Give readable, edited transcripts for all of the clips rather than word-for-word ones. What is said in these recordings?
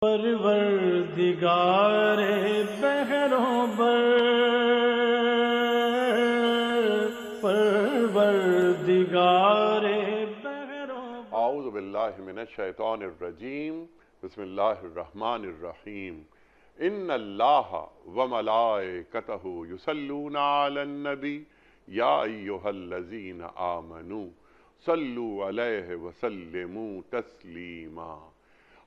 پروردگار بہروں بر، پروردگار بہروں بر۔ اعوذ باللہ من الشیطان الرجیم، بسم اللہ الرحمن الرحیم۔ ان اللہ وملائکتہ یصلون علی النبی یا ایہا الذین آمنوا صلوا علیہ وسلموا تسلیما۔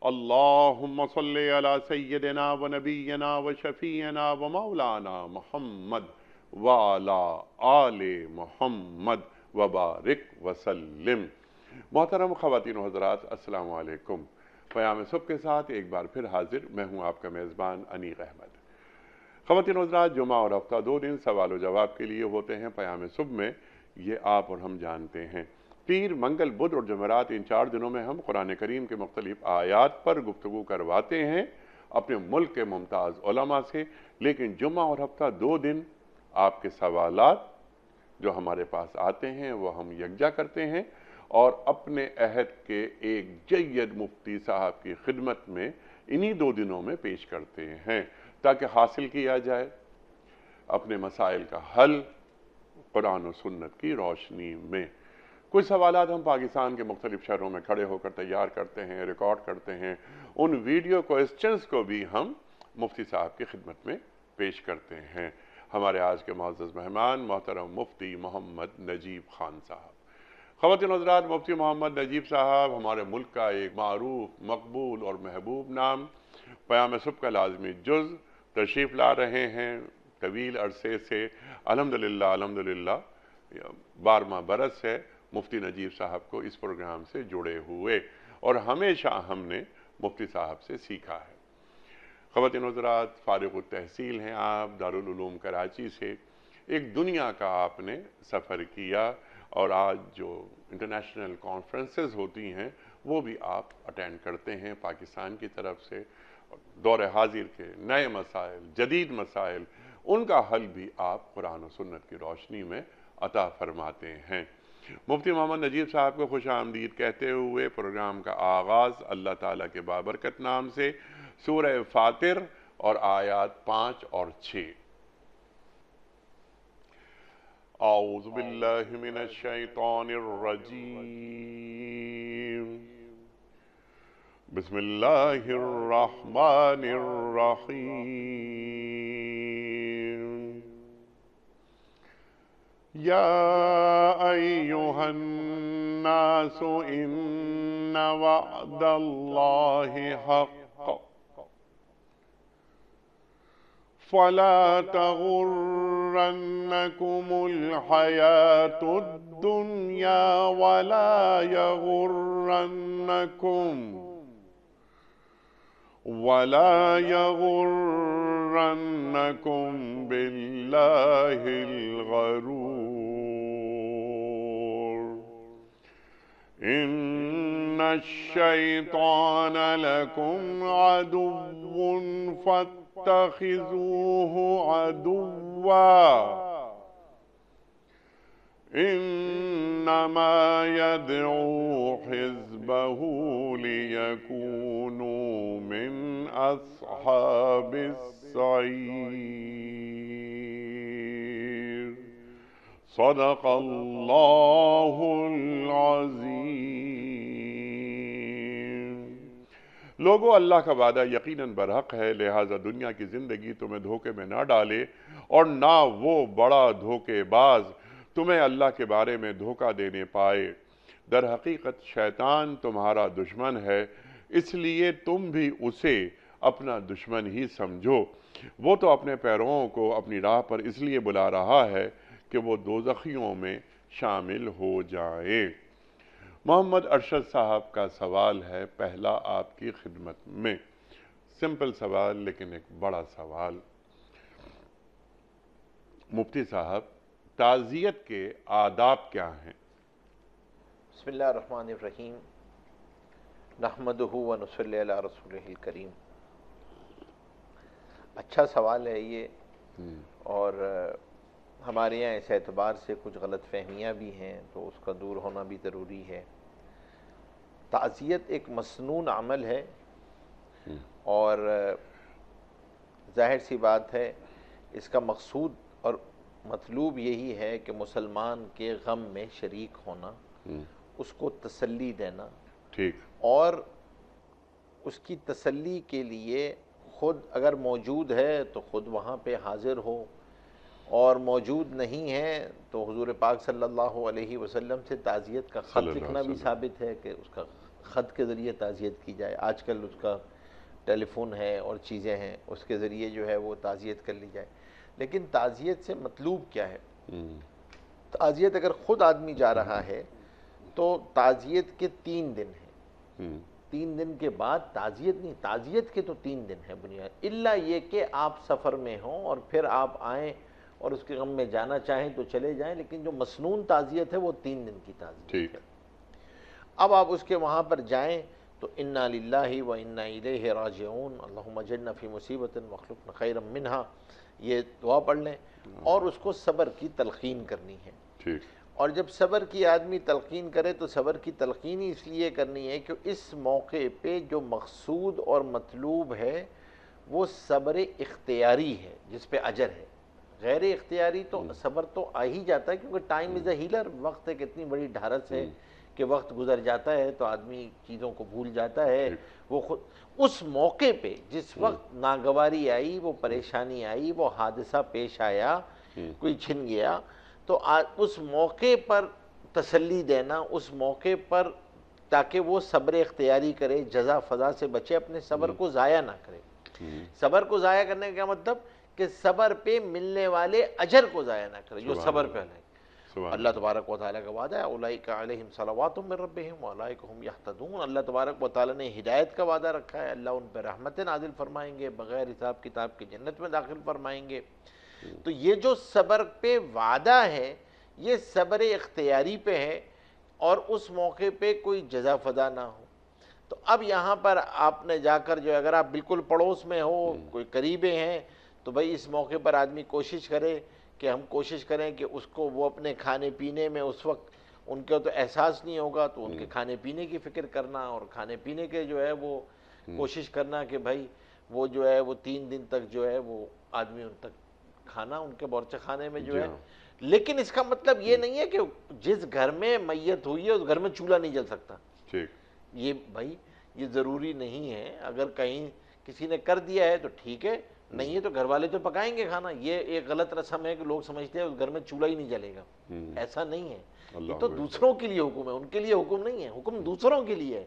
اللہم صلی علی سیدنا و نبینا و شفیعنا و مولانا محمد وعلی آل محمد وبارک وسلم۔ محترم خواتین و حضرات، السلام علیکم۔ پیام صبح کے ساتھ ایک بار پھر حاضر میں ہوں آپ کا میزبان انیق احمد۔ خواتین و حضرات، جمعہ اور ہفتہ 2 دن سوال و جواب کے لیے ہوتے ہیں پیام صبح میں، یہ آپ اور ہم جانتے ہیں۔ پیر، منگل، بدھ اور جمعرات، ان 4 دنوں میں ہم قرآن کریم کے مختلف آیات پر گفتگو کرواتے ہیں اپنے ملک کے ممتاز علماء سے، لیکن جمعہ اور ہفتہ 2 دن آپ کے سوالات جو ہمارے پاس آتے ہیں وہ ہم یکجا کرتے ہیں اور اپنے عہد کے ایک جید مفتی صاحب کی خدمت میں انہی 2 دنوں میں پیش کرتے ہیں تاکہ حاصل کیا جائے اپنے مسائل کا حل قرآن و سنت کی روشنی میں۔ کچھ سوالات ہم پاکستان کے مختلف شہروں میں کھڑے ہو کر تیار کرتے ہیں، ریکارڈ کرتے ہیں، ان ویڈیو کوئسچنز کو بھی ہم مفتی صاحب کی خدمت میں پیش کرتے ہیں۔ ہمارے آج کے معزز مہمان محترم مفتی محمد نجیب خان صاحب۔ خواتین و حضرات، مفتی محمد نجیب صاحب ہمارے ملک کا ایک معروف، مقبول اور محبوب نام، پیام صبح کا لازمی جز تشریف لا رہے ہیں طویل عرصے سے، الحمدللہ 12واں برس ہے مفتی نجیب صاحب کو اس پروگرام سے جڑے ہوئے اور ہمیشہ ہم نے مفتی صاحب سے سیکھا ہے۔ خواتین و حضرات، فارغ التحصیل ہیں آپ دارالعلوم کراچی سے، ایک دنیا کا آپ نے سفر کیا اور آج جو انٹرنیشنل کانفرنسز ہوتی ہیں وہ بھی آپ اٹینڈ کرتے ہیں پاکستان کی طرف سے۔ دور حاضر کے نئے مسائل، جدید مسائل، ان کا حل بھی آپ قرآن و سنت کی روشنی میں عطا فرماتے ہیں۔ مفتی محمد نجیب صاحب کو خوش آمدید کہتے ہوئے پروگرام کا آغاز اللہ تعالیٰ کے بابرکت نام سے، سورہ فاطر اور آیات 5 اور 6۔ اعوذ باللہ من الشیطان الرجیم، بسم اللہ الرحمن الرحیم۔ یا ایہا الناس ان وعد اللہ حق فلا تغرنکم الحیاة الدنیا ولا يغرنکم باللہ الغرور، ان الشیطان لکم عدو فاتخذوه عدوا انما يدعو حزبه ليكونوا من اصحاب السعیر۔ صدق اللہ العظیم۔ لوگو، اللہ کا وعدہ یقیناً برحق ہے، لہٰذا دنیا کی زندگی تمہیں دھوکے میں نہ ڈالے اور نہ وہ بڑا دھوکے باز تمہیں اللہ کے بارے میں دھوکہ دینے پائے۔ در حقیقت شیطان تمہارا دشمن ہے، اس لیے تم بھی اسے اپنا دشمن ہی سمجھو۔ وہ تو اپنے پیرووں کو اپنی راہ پر اس لیے بلا رہا ہے کہ وہ دوزخیوں میں شامل ہو جائیں۔ محمد ارشد صاحب کا سوال ہے پہلا آپ کی خدمت میں، سمپل سوال لیکن ایک بڑا سوال۔ مفتی صاحب، تعزیت کے آداب کیا ہیں؟ بسم اللہ الرحمن الرحیم، نحمدہ و نصلی علی رسولہ الکریم۔ اچھا سوال ہے یہ، اور ہمارے یہاں اس اعتبار سے کچھ غلط فہمیاں بھی ہیں تو اس کا دور ہونا بھی ضروری ہے۔ تعزیت ایک مسنون عمل ہے اور ظاہر سی بات ہے اس کا مقصود اور مطلوب یہی ہے کہ مسلمان کے غم میں شریک ہونا، اس کو تسلی دینا، ٹھیک، اور اس کی تسلی کے لیے خود اگر موجود ہے تو خود وہاں پہ حاضر ہو، اور موجود نہیں ہے تو حضور پاک صلی اللہ علیہ وسلم سے تعزیت کا صلی خط اللہ لکھنا علیہ بھی وسلم۔ ثابت ہے کہ اس کا خط کے ذریعے تعزیت کی جائے۔ آج کل اس کا ٹیلی فون ہے اور چیزیں ہیں، اس کے ذریعے جو ہے وہ تعزیت کر لی جائے۔ لیکن تعزیت سے مطلوب کیا ہے؟ تعزیت اگر خود آدمی جا رہا ہے تو تعزیت کے 3 دن ہیں، 3 دن کے بعد تعزیت نہیں، تعزیت کے تو 3 دن ہے بنیاد، الا یہ کہ آپ سفر میں ہوں اور پھر آپ آئیں اور اس کے غم میں جانا چاہیں تو چلے جائیں، لیکن جو مسنون تعزیت ہے وہ 3 دن کی تعزیت ٹھیک ہے۔ اب آپ اس کے وہاں پر جائیں تو انا للہ و انا الیہ راجعون، اللہم اجرنا فی مصیبت واخلفنا خیرا منہا، یہ دعا پڑھ لیں، اور اس کو صبر کی تلقین کرنی ہے۔ ٹھیک، اور جب صبر کی آدمی تلقین کرے تو صبر کی تلقین ہی اس لیے کرنی ہے کہ اس موقع پہ جو مقصود اور مطلوب ہے وہ صبر اختیاری ہے جس پہ اجر ہے۔ غیر اختیاری تو صبر تو آ ہی جاتا ہے، کیونکہ ٹائم از اے ہیلر، وقت ایک اتنی بڑی ڈھارس ہے کہ وقت گزر جاتا ہے تو آدمی چیزوں کو بھول جاتا ہے۔ وہ خود اس موقع پہ جس وقت ناگواری آئی، وہ پریشانی آئی، وہ حادثہ پیش آیا، کوئی چھن گیا، تو اس موقع پر تسلی دینا، اس موقع پر تاکہ وہ صبر اختیاری کرے، جزا فضا سے بچے، اپنے صبر کو ضائع نہ کرے۔ صبر کو ضائع کرنے کا کیا مطلب؟ کہ صبر پہ ملنے والے اجر کو ضائع نہ کرے جو صبر پہ ہے۔ سبحان اللہ تبارک و تعالیٰ کا وعدہ ہے اولئک علیہم صلوات من ربہم واولئک هم یہتدون، اللہ تبارک و تعالیٰ نے ہدایت کا وعدہ رکھا ہے، اللہ ان پہ رحمتیں نازل فرمائیں گے، بغیر حساب کتاب کی جنت میں داخل فرمائیں گے۔ تو یہ جو صبر پہ وعدہ ہے یہ صبر اختیاری پہ ہے، اور اس موقع پہ کوئی جزا فضا نہ ہو۔ تو اب یہاں پر آپ نے جا کر جو اگر آپ بالکل پڑوس میں ہو، کوئی قریبے ہیں، تو بھائی اس موقع پر آدمی کوشش کرے کہ ہم کوشش کریں کہ اس کو وہ اپنے کھانے پینے میں اس وقت ان کا تو احساس نہیں ہوگا تو ان کے کھانے پینے کی فکر کرنا، اور کھانے پینے کے جو ہے وہ کوشش کرنا کہ بھائی وہ جو ہے وہ 3 دن تک جو ہے وہ آدمی ان تک کھانا ان کے بورچہ خانے میں جو ہے۔ لیکن اس کا مطلب یہ نہیں ہے کہ جس گھر میں میت ہوئی ہے اس گھر میں چولہا نہیں جل سکتا، ٹھیک، یہ بھائی یہ ضروری نہیں ہے۔ اگر کہیں کسی نے کر دیا ہے تو ٹھیک ہے، نہیں ہے تو گھر والے تو پکائیں گے کھانا۔ یہ ایک غلط رسم ہے کہ لوگ سمجھتے ہیں اس گھر میں چولہا ہی نہیں جلے گا، ایسا نہیں ہے۔ یہ تو دوسروں کے لیے حکم ہے، ان کے لیے حکم نہیں ہے، حکم دوسروں کے لیے ہے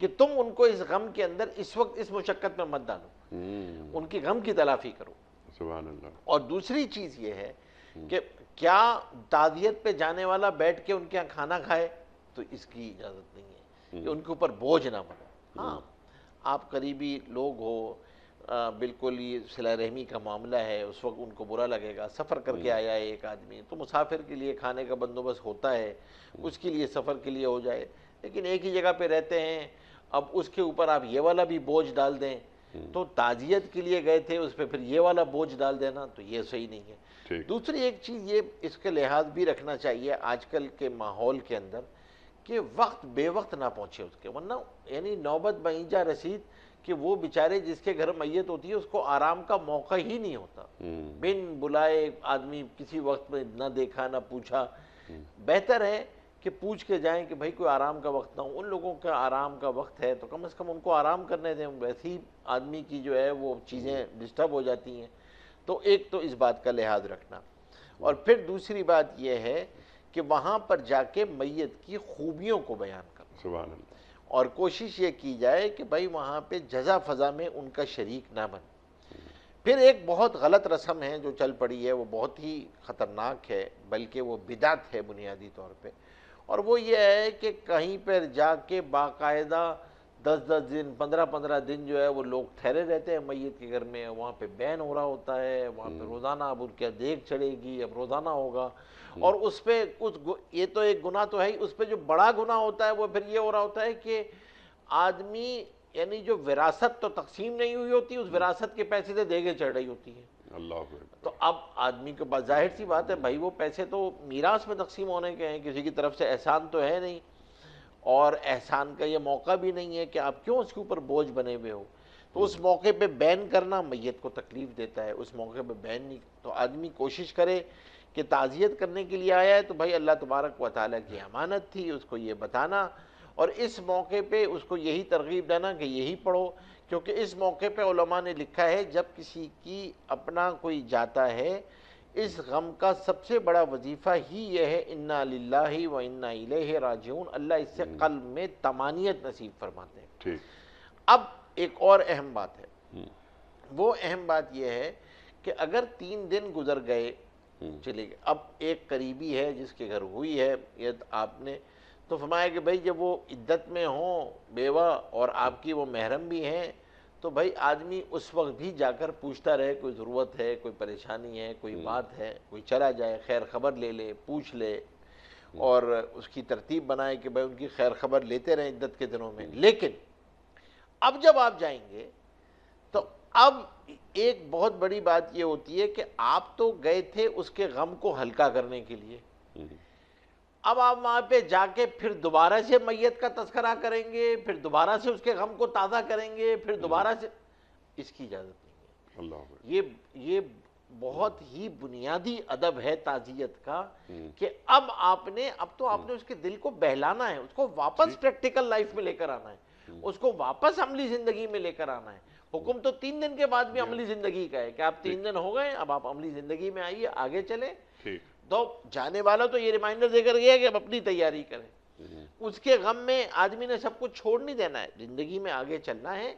کہ تم ان کو اس غم کے اندر اس وقت اس مشقت میں مت ڈالو، ان کی غم کی تلافی کرو۔ سبحان اللہ۔ اور دوسری چیز یہ ہے کہ کیا تعزیت پہ جانے والا بیٹھ کے ان کے یہاں کھانا کھائے؟ تو اس کی اجازت نہیں ہے کہ ان کے اوپر بوجھ نہ بنے۔ ہاں آپ قریبی لوگ ہو، بالکل یہ صلہ رحمی کا معاملہ ہے، اس وقت ان کو برا لگے گا۔ سفر کر کے آیا ہے ایک آدمی تو مسافر کے لیے کھانے کا بندوبست ہوتا ہے، اس کے لیے سفر کے لیے ہو جائے، لیکن ایک ہی جگہ پہ رہتے ہیں، اب اس کے اوپر آپ یہ والا بھی بوجھ ڈال دیں تو تعزیت کے لیے گئے تھے اس پہ پھر یہ والا بوجھ ڈال دینا تو یہ صحیح نہیں ہے۔ دوسری ایک چیز یہ اس کے لحاظ بھی رکھنا چاہیے آج کل کے ماحول کے اندر کہ وقت بے وقت نہ پہنچے اس کے، ورنہ یعنی نوبت بعیجا رسید کہ وہ بیچارے جس کے گھر میت ہوتی ہے اس کو آرام کا موقع ہی نہیں ہوتا، بن بلائے آدمی کسی وقت میں نہ دیکھا نہ پوچھا۔ بہتر ہے کہ پوچھ کے جائیں کہ بھائی کوئی آرام کا وقت نہ ہو، ان لوگوں کا آرام کا وقت ہے تو کم از کم ان کو آرام کرنے دیں، ویسے ہی آدمی کی جو ہے وہ چیزیں ڈسٹرب ہو جاتی ہیں۔ تو ایک تو اس بات کا لحاظ رکھنا، اور پھر دوسری بات یہ ہے کہ وہاں پر جا کے میت کی خوبیوں کو بیان کرنا، سبحان اللہ، اور کوشش یہ کی جائے کہ بھائی وہاں پہ جزا فضا میں ان کا شریک نہ بن۔ پھر ایک بہت غلط رسم ہے جو چل پڑی ہے، وہ بہت ہی خطرناک ہے، بلکہ وہ بدعت ہے بنیادی طور پہ، اور وہ یہ ہے کہ کہیں پر جا کے باقاعدہ 10 دن 15 دن جو ہے وہ لوگ ٹھہرے رہتے ہیں میت کے گھر میں، وہاں پہ بین ہو رہا ہوتا ہے، وہاں پہ روزانہ اب ان کے دیکھ چڑھے گی، اب روزانہ ہوگا، اور اس پہ یہ تو ایک گناہ تو ہے ہی، اس پہ جو بڑا گناہ ہوتا ہے وہ پھر یہ ہو رہا ہوتا ہے کہ آدمی یعنی جو وراثت تو تقسیم نہیں ہوئی ہوتی، اس وراثت کے پیسے سے دیگیں چڑھ رہی ہوتی ہیں۔ اللہ اکبر۔ تو اب آدمی کے پاس ظاہر سی بات ہے بھائی وہ پیسے تو میراث میں تقسیم ہونے کے ہیں، کسی کی طرف سے احسان تو ہے نہیں، اور احسان کا یہ موقع بھی نہیں ہے کہ آپ کیوں اس کے اوپر بوجھ بنے ہوئے ہو۔ تو اس موقع پہ بین کرنا میت کو تکلیف دیتا ہے، اس موقع پہ بین نہیں. تو آدمی کوشش کرے کہ تعزیت کرنے کے لیے آیا ہے تو بھائی اللہ تبارک و تعالیٰ کی امانت تھی، اس کو یہ بتانا، اور اس موقع پہ اس کو یہی ترغیب دینا کہ یہی پڑھو. کیونکہ اس موقع پہ علماء نے لکھا ہے جب کسی کی اپنا کوئی جاتا ہے، اس غم کا سب سے بڑا وظیفہ ہی یہ ہے انا للہ و انا الیہ راجعون، اللہ اس سے قلب میں طمانینت نصیب فرماتے ہیں. ٹھیک. اب ایک اور اہم بات ہے، وہ اہم بات یہ ہے کہ اگر 3 دن گزر گئے، چلے گئے، اب ایک قریبی ہے جس کے گھر ہوئی ہے یہ آپ نے تو فرمایا کہ بھائی جب وہ عدت میں ہوں بیوہ اور آپ کی وہ محرم بھی ہیں تو بھائی آدمی اس وقت بھی جا کر پوچھتا رہے، کوئی ضرورت ہے، کوئی پریشانی ہے، کوئی بات ہے، کوئی چلا جائے خیر خبر لے لے، پوچھ لے، اور اس کی ترتیب بنائے کہ بھائی ان کی خیر خبر لیتے رہیں عدت کے دنوں میں. لیکن اب جب آپ جائیں گے تو اب ایک بہت بڑی بات یہ ہوتی ہے کہ آپ تو گئے تھے اس کے غم کو ہلکا کرنے کے لیے، اب آپ وہاں پہ جا کے پھر دوبارہ سے میت کا تذکرہ کریں گے، پھر دوبارہ سے اس کے غم کو تازہ کریں گے، پھر دوبارہ سے، اس کی اجازت نہیں ہے. اللہ یہ بہت ہی بنیادی ادب ہے تعزیت کا کہ اب تو آپ نے اس کے دل کو بہلانا ہے، اس کو واپس پریکٹیکل لائف میں لے کر آنا ہے، اس کو واپس عملی زندگی میں لے کر آنا ہے. حکم تو 3 دن کے بعد بھی عملی زندگی کا ہے کہ آپ 3 دن ہو گئے، اب آپ عملی زندگی میں آئیے، آگے چلیں. تو جانے والا تو یہ ریمائنڈر دے کر گیا کہ اب اپنی تیاری کریں. اس کے غم میں آدمی نے سب کچھ چھوڑ نہیں دینا ہے، زندگی میں آگے چلنا ہے.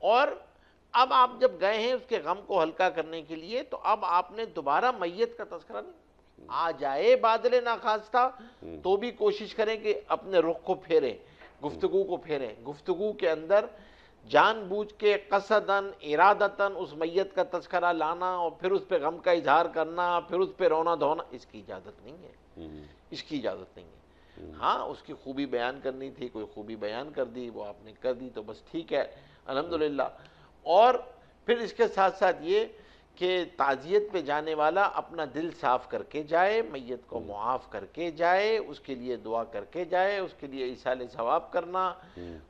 اور اب آپ جب گئے ہیں اس کے غم کو ہلکا کرنے کے لیے تو اب آپ نے دوبارہ میت کا تذکرہ نہیں، آ جائے بادل ناخواستہ تو بھی کوشش کریں کہ اپنے رخ کو پھیریں، گفتگو کو پھیریں، گفتگو کے اندر جان بوجھ کے قصداً ارادتاً اس میت کا تذکرہ لانا اور پھر اس پہ غم کا اظہار کرنا، پھر اس پہ رونا دھونا، اس کی اجازت نہیں ہے، اس کی اجازت نہیں ہے. ہاں اس کی خوبی بیان کرنی تھی، کوئی خوبی بیان کر دی، وہ آپ نے کر دی تو بس ٹھیک ہے الحمدللہ. اور پھر اس کے ساتھ ساتھ یہ کہ تعزیت پہ جانے والا اپنا دل صاف کر کے جائے، میت کو معاف کر کے جائے، اس کے لیے دعا کر کے جائے، اس کے لیے ایصال ثواب کرنا،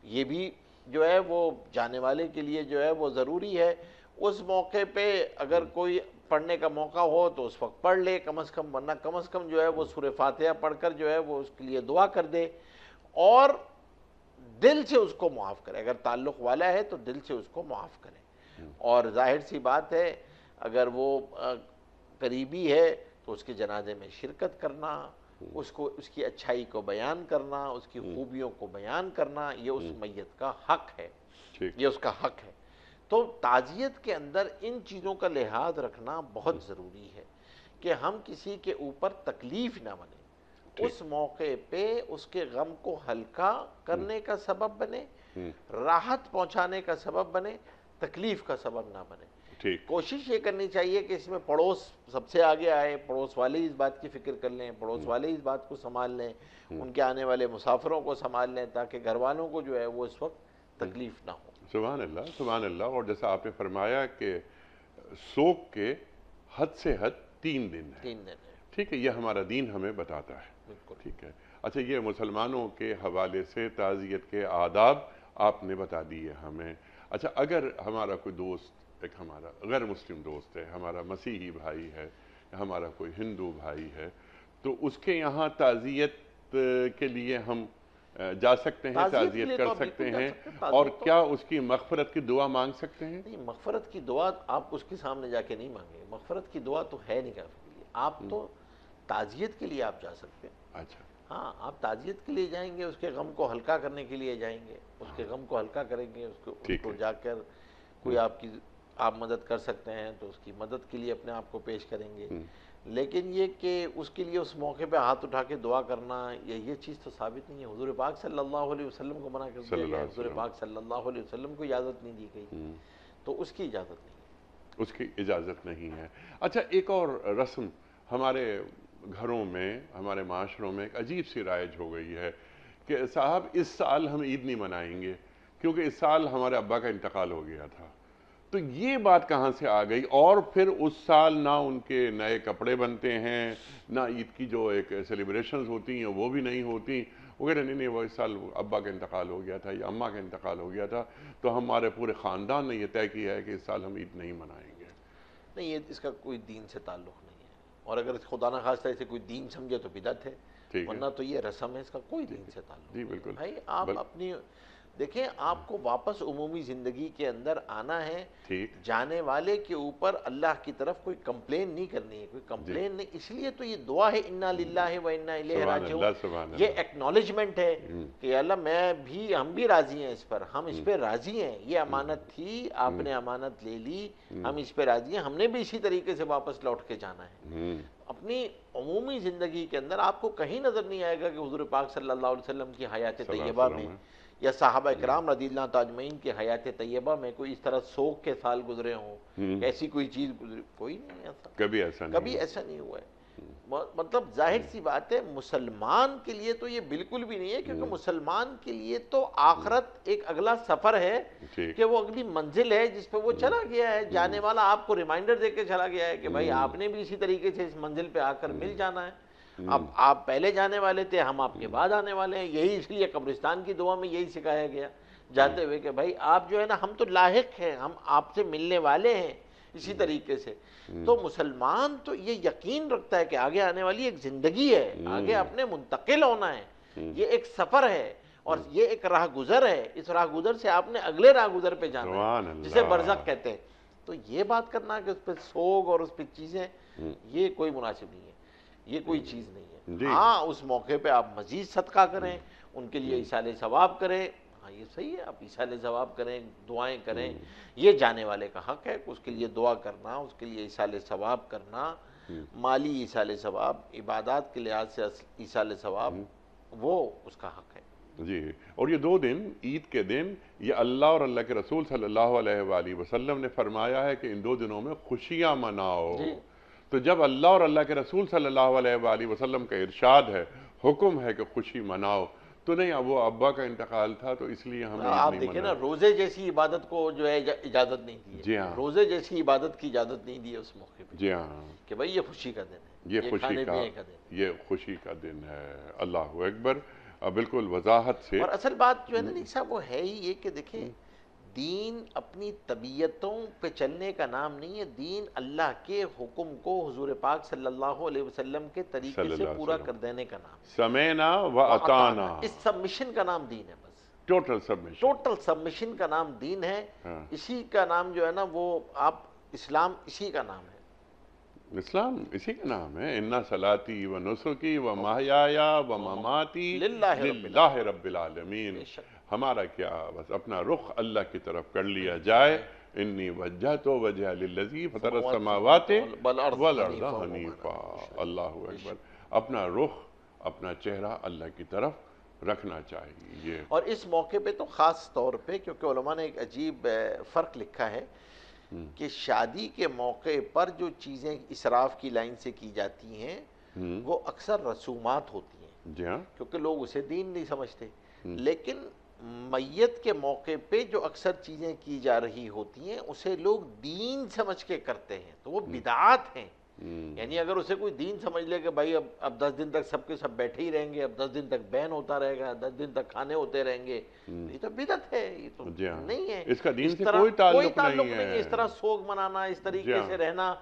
یہ بھی جو ہے وہ جانے والے کے لیے جو ہے وہ ضروری ہے. اس موقع پہ اگر کوئی پڑھنے کا موقع ہو تو اس وقت پڑھ لے کم از کم، ورنہ کم از کم جو ہے وہ سورہ فاتحہ پڑھ کر جو ہے وہ اس کے لیے دعا کر دے اور دل سے اس کو معاف کرے. اگر تعلق والا ہے تو دل سے اس کو معاف کرے. اور ظاہر سی بات ہے اگر وہ قریبی ہے تو اس کے جنازے میں شرکت کرنا، اس کی اچھائی کو بیان کرنا، اس کی خوبیوں کو بیان کرنا، یہ اس میت کا حق ہے، یہ اس کا حق ہے. تو تعزیت کے اندر ان چیزوں کا لحاظ رکھنا بہت ضروری ہے کہ ہم کسی کے اوپر تکلیف نہ بنے، اس موقع پہ اس کے غم کو ہلکا کرنے کا سبب بنے، راحت پہنچانے کا سبب بنے، تکلیف کا سبب نہ بنے. کوشش یہ کرنی چاہیے کہ اس میں پڑوس سب سے آگے آئے، پڑوس والے اس بات کی فکر کر لیں، پڑوس والے اس بات کو سنبھال لیں، ان کے آنے والے مسافروں کو سنبھال لیں تاکہ گھر والوں کو جو ہے وہ اس وقت تکلیف نہ ہو. سبحان اللہ، سبحان اللہ. اور جیسا آپ نے فرمایا کہ سوگ کے حد سے حد 3 دن ہے. 3 دن ہے. ٹھیک ہے، یہ ہمارا دین ہمیں بتاتا ہے. بالکل ٹھیک ہے. اچھا، یہ مسلمانوں کے حوالے سے تعزیت کے آداب آپ نے بتا دیے ہمیں. اچھا، اگر ہمارا کوئی دوست، ایک ہمارا غیر مسلم دوست ہے، ہمارا مسیحی بھائی ہے، ہمارا کوئی ہندو بھائی ہے، تو اس کے یہاں تعزیت کے لیے ہم جا سکتے ہیں، تعزیت کر سکتے ہیں، اور کیا اس کی مغفرت کی دعا مانگ سکتے ہیں؟ نہیں، مغفرت کی دعا آپ اس کے سامنے جا کے نہیں مانگیں. مغفرت کی دعا تو ہے نہیں کافی کے لیے. آپ تو تعزیت کے لیے آپ جا سکتے ہیں. اچھا، ہاں آپ تعزیت کے لیے جائیں گے، اس کے غم کو ہلکا کرنے کے لیے جائیں گے، اس کے غم کو ہلکا کریں گے، اس کو جا کر کوئی آپ مدد کر سکتے ہیں تو اس کی مدد کے لیے اپنے آپ کو پیش کریں گے. لیکن یہ کہ اس کے لیے اس موقع پہ ہاتھ اٹھا کے دعا کرنا، یہ چیز تو ثابت نہیں ہے. حضور پاک صلی اللہ علیہ وسلم کو منع کر دیا گیا، حضور پاک صلی اللہ علیہ وسلم کو اجازت نہیں دی گئی، تو اس کی اجازت نہیں ہے. اس کی اجازت نہیں ہے. اچھا، ایک اور رسم ہمارے گھروں میں، ہمارے معاشروں میں ایک عجیب سی رائج ہو گئی ہے کہ صاحب اس سال ہم عید نہیں منائیں گے کیونکہ اس سال ہمارے ابا کا انتقال ہو گیا تھا. تو یہ بات کہاں سے آ گئی؟ اور پھر اس سال نہ ان کے نئے کپڑے بنتے ہیں، نہ عید کی جو ایک سیلیبریشنز ہوتی ہیں وہ بھی نہیں ہوتی، وہ کہہ رہے نہیں وہ اس سال ابا کا انتقال ہو گیا تھا یا اماں کا انتقال ہو گیا تھا، تو ہمارے پورے خاندان نے یہ طے کیا ہے کہ اس سال ہم عید نہیں منائیں گے۔ نہیں، یہ اس کا کوئی دین سے تعلق نہیں ہے، اور اگر خدا نہ خواستہ اسے کوئی دین سمجھے تو بدعت ہے، ورنہ تو یہ رسم ہے، اس کا کوئی دین سے تعلق جی بالکل بھائی آپ اپنی دیکھیں، آپ کو واپس عمومی زندگی کے اندر آنا ہے، ٹھیک جانے والے کے اوپر اللہ کی طرف کوئی کمپلین نہیں کرنی ہے، کوئی کمپلین نہیں، اس لیے تو یہ دعا ہے انا للہ و انا الیہ سبحان راجعون، اللہ سبحان یہ اللہ ایکنالجمنٹ ہے کہ اللہ ہم بھی راضی ہیں اس پر، ہم اس پہ راضی ہیں، یہ امانت تھی، آپ نے امانت لے لی، ہم اس پہ راضی ہیں، ہم نے بھی اسی طریقے سے واپس لوٹ کے جانا ہے۔ اپنی عمومی زندگی کے اندر آپ کو کہیں نظر نہیں آئے گا کہ حضور پاک صلی اللہ علیہ وسلم کی حیات طیبہ میں یا صحابہ کرام رضی اللہ تعالی اجمعین کی حیات طیبہ میں کوئی اس طرح سوگ کے سال گزرے ہوں، ایسی کوئی چیز گزری، کوئی نہیں ایسا، کبھی ایسا نہیں کبھی ایسا نہیں ہوا ہے۔ مطلب ظاہر سی بات ہے مسلمان کے لیے تو یہ بالکل بھی نہیں ہے، کیونکہ مسلمان کے لیے تو آخرت ایک اگلا سفر ہے کہ وہ اگلی منزل ہے جس پہ وہ چلا گیا ہے، جانے والا آپ کو ریمائنڈر دے کے چلا گیا ہے کہ بھائی آپ نے بھی اسی طریقے سے اس منزل پہ آ کر مل جانا ہے، اب آپ پہلے جانے والے تھے، ہم آپ کے بعد آنے والے ہیں، یہی اس لیے قبرستان کی دعا میں یہی سکھایا گیا جاتے ہوئے کہ بھائی آپ جو ہے نا، ہم تو لاحق ہیں، ہم آپ سے ملنے والے ہیں اسی طریقے سے۔ تو مسلمان تو یہ یقین رکھتا ہے کہ آگے آنے والی ایک زندگی ہے، آگے اپنے منتقل ہونا ہے، یہ ایک سفر ہے اور یہ ایک راہ گزر ہے، اس راہ گزر سے آپ نے اگلے راہ گزر پہ جانا ہے جسے برزخ کہتے ہیں۔ تو یہ بات کرنا کہ اس پہ سوگ اور اس پہ چیزیں، یہ کوئی مناسب نہیں ہے، یہ کوئی چیز نہیں ہے۔ ہاں اس موقع پہ آپ مزید صدقہ کریں، ان کے لیے ایصال ثواب کریں، ہاں یہ صحیح ہے، آپ ایصال ثواب کریں، دعائیں کریں، یہ جانے والے کا حق ہے کہ اس کے لیے دعا کرنا، اس کے لیے ایصال ثواب کرنا، مالی ایصال ثواب، عبادات کے لحاظ سے ایصال ثواب، وہ اس کا حق ہے۔ جی، اور یہ 2 دن عید کے دن یہ اللہ اور اللہ کے رسول صلی اللہ علیہ وآلہ وسلم نے فرمایا ہے کہ ان 2 دنوں میں خوشیاں مناؤ۔ تو جب اللہ اور اللہ کے رسول صلی اللہ علیہ وآلہ وسلم کا ارشاد ہے، حکم ہے کہ خوشی مناؤ، تو نہیں وہ ابا کا انتقال تھا تو اس لیے ہم آپ عید نہیں دیکھیں نا، منائیں۔ روزے جیسی عبادت کو جو ہے اجازت نہیں دی ہے، جی ہاں روزے جیسی عبادت کی اجازت نہیں دی ہے اس موقع پہ، جی ہاں، کہ بھائی یہ خوشی کا دن ہے، یہ خوشی کھانے کا پینے کا دن ہے۔ یہ خوشی کا دن ہے۔ اللہ اکبر۔ بالکل وضاحت سے اور اصل بات جو ہے نا نہیں صاحب، وہ ہے ہی یہ کہ دیکھیں، دین اپنی طبیعتوں پہ چلنے کا نام نہیں ہے، دین اللہ کے حکم کو حضور پاک صلی اللہ علیہ وسلم کے طریقے سے پورا کر دینے کا نام ہے، سمینا و اطانا، اس سبمیشن کا نام دین ہے، بس ٹوٹل سبمیشن، ٹوٹل سبمیشن کا نام دین ہے، اسی کا نام جو ہے نا وہ آپ اسلام اسی کا نام ہے، اسلام اسی کا نام ہے۔ اِنَّ صَلَاتِي وَنُسُكِي وَمَحْيَايَ وَمَمَاتِي لِلَّهِ رَبِّ الْعَالَمِينَ۔ ہمارا کیا، بس اپنا رخ اللہ کی طرف کر لیا جائے۔ انی وجہت وجہ للذی فطر السماوات والارض حنیفا۔ اللہ اکبر۔ اپنا رخ، اپنا چہرہ اللہ کی طرف رکھنا چاہیے۔ اور اس موقع پہ تو خاص طور پہ، کیونکہ علماء نے ایک عجیب فرق لکھا ہے کہ شادی کے موقع پر جو چیزیں اسراف کی لائن سے کی جاتی ہیں وہ اکثر رسومات ہوتی ہیں، جی ہاں، کیونکہ لوگ اسے دین نہیں سمجھتے، لیکن میت کے موقع پہ جو اکثر چیزیں کی جا رہی ہوتی ہیں اسے لوگ دین سمجھ کے کرتے ہیں، تو وہ بدعات ہیں۔ یعنی اگر اسے کوئی دین سمجھ لے کہ بھائی اب 10 دن تک سب کے سب بیٹھے ہی رہیں گے، اب 10 دن تک بین ہوتا رہے گا، 10 دن تک کھانے ہوتے رہیں گے، یہ تو بدعت ہے، یہ تو نہیں ہے، اس کا دین سے کوئی تعلق نہیں ہے۔ اس طرح سوگ منانا، اس طریقے سے رہنا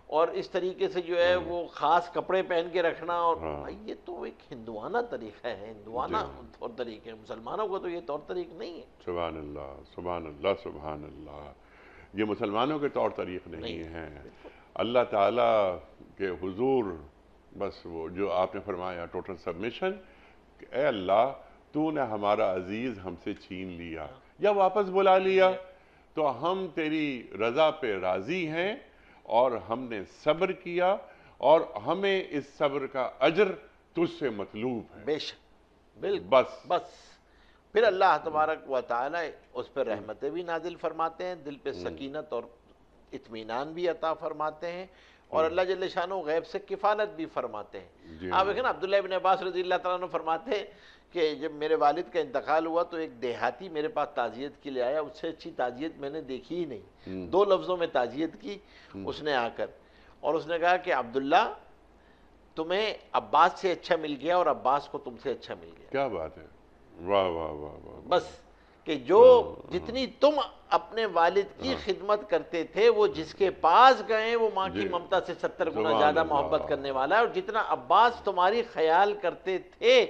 اور اس طریقے سے جو ہے وہ خاص کپڑے پہن کے رکھنا، اور یہ تو ایک ہندوانہ طریقہ ہے، ہندوانہ طور طریقے ہیں، مسلمانوں کو تو یہ طور طریق نہیں ہے۔ سبحان اللہ سبحان اللہ سبحان اللہ، یہ مسلمانوں کے طور طریق نہیں ہیں۔ اللہ تعالیٰ کے حضور بس وہ جو آپ نے فرمایا ٹوٹل سبمیشن، کہ اے اللہ تو نے ہمارا عزیز ہم سے چھین لیا یا واپس بلا لیا، تو ہم تیری رضا پہ راضی ہیں اور ہم نے صبر کیا، اور ہمیں اس صبر کا اجر تجھ سے مطلوب ہے۔ بے شک، بالکل، بس پھر اللہ تبارک و تعالی اس پہ رحمتیں بھی نازل فرماتے ہیں، دل پہ سکینت اور اطمینان بھی عطا فرماتے ہیں، اور اللہ جل شانہ غیب سے کفالت بھی فرماتے ہیں۔ آپ دیکھیں نا، عبداللہ ابن عباس رضی اللہ تعالیٰ عنہ فرماتے ہیں کہ جب میرے والد کا انتقال ہوا تو ایک دیہاتی میرے پاس تعزیت کے لیے آیا، اس سے اچھی تعزیت میں نے دیکھی ہی نہیں، 2 لفظوں میں تعزیت کی اس نے آ کر، اور اس نے کہا کہ عبداللہ تمہیں عباس سے اچھا مل گیا اور عباس کو تم سے اچھا مل گیا. کیا بات ہے، واہ واہ واہ واہ. بس کہ جو جتنی تم اپنے والد کی خدمت کرتے تھے وہ جس کے پاس گئے وہ ماں کی ممتا سے 70 گنا سبحان زیادہ اللہ. محبت کرنے والا ہے. اور جتنا عباس تمہاری خیال کرتے تھے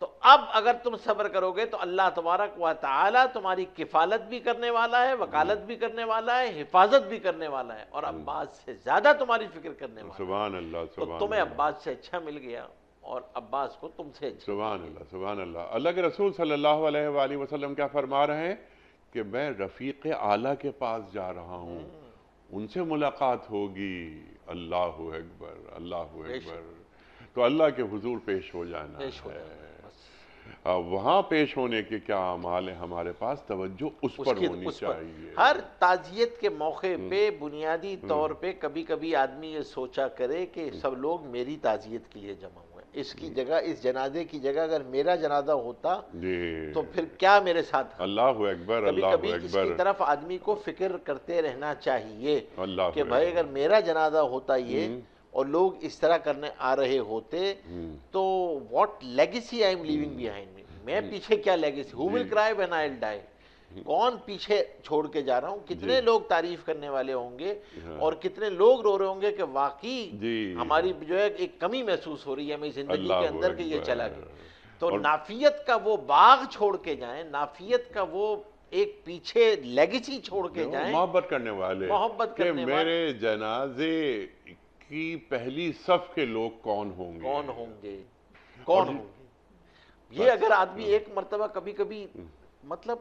تو اب اگر تم صبر کرو گے تو اللہ تبارک و تعالی تمہاری کفالت بھی کرنے والا ہے، وکالت بھی کرنے والا ہے، حفاظت بھی کرنے والا ہے، اور عباس سے زیادہ تمہاری فکر کرنے والا ہے. سبحان اللہ تو سبحان تمہیں اللہ عباس سے اچھا مل گیا اور عباس کو تم سے اچھا. سبحان اللہ سبحان اللہ. اللہ کے رسول صلی اللہ علیہ وآلہ وسلم کیا فرما رہے ہیں کہ میں رفیق اعلیٰ کے پاس جا رہا ہوں، ان سے ملاقات ہوگی. اللہ اکبر اللہ اکبر. تو اللہ کے حضور پیش ہو جانا پیش ہو ہے. جانا ہے بس. وہاں پیش ہونے کے کیا اعمال ہیں ہمارے پاس، توجہ اس پر ہونی اس پر چاہیے. ہر تعزیت کے موقع پہ بنیادی طور پہ کبھی کبھی آدمی یہ سوچا کرے کہ سب لوگ میری تعزیت کے لیے جمع ہوئے ہیں. اس کی جگہ، اس جنازے کی جگہ اگر میرا جنازہ ہوتا جی تو پھر کیا میرے ساتھ. اللہ اکبر کبھی اللہ کبھی اس کی اکبر. طرف آدمی کو فکر کرتے رہنا چاہیے اللہ کہ بھائی اگر میرا جنازہ ہوتا یہ اور لوگ اس طرح کرنے آ رہے ہوتے تو what legacy I am living behind me. میں پیچھے کیا لیگیسی، ہو ول کرائی وین آئی ول ڈائی. کون پیچھے چھوڑ کے جا رہا ہوں. کتنے لوگ تعریف کرنے والے ہوں گے اور کتنے لوگ رو رہے ہوں گے کہ واقعی ہماری جو ہے ایک کمی محسوس ہو رہی ہے ہمیں زندگی کے اندر کہ یہ چلا گیا. تو نافیت کا وہ باغ چھوڑ کے جائیں، نافیت کا وہ ایک پیچھے لیگیسی چھوڑ کے جائیں. محبت کرنے والے، محبت کہ کرنے والے میرے جنازے کی پہلی صف کے لوگ کون ہوں گے، کون ہوں گے، کون ہوں گے. یہ اگر آدمی ایک مرتبہ کبھی کبھی، مطلب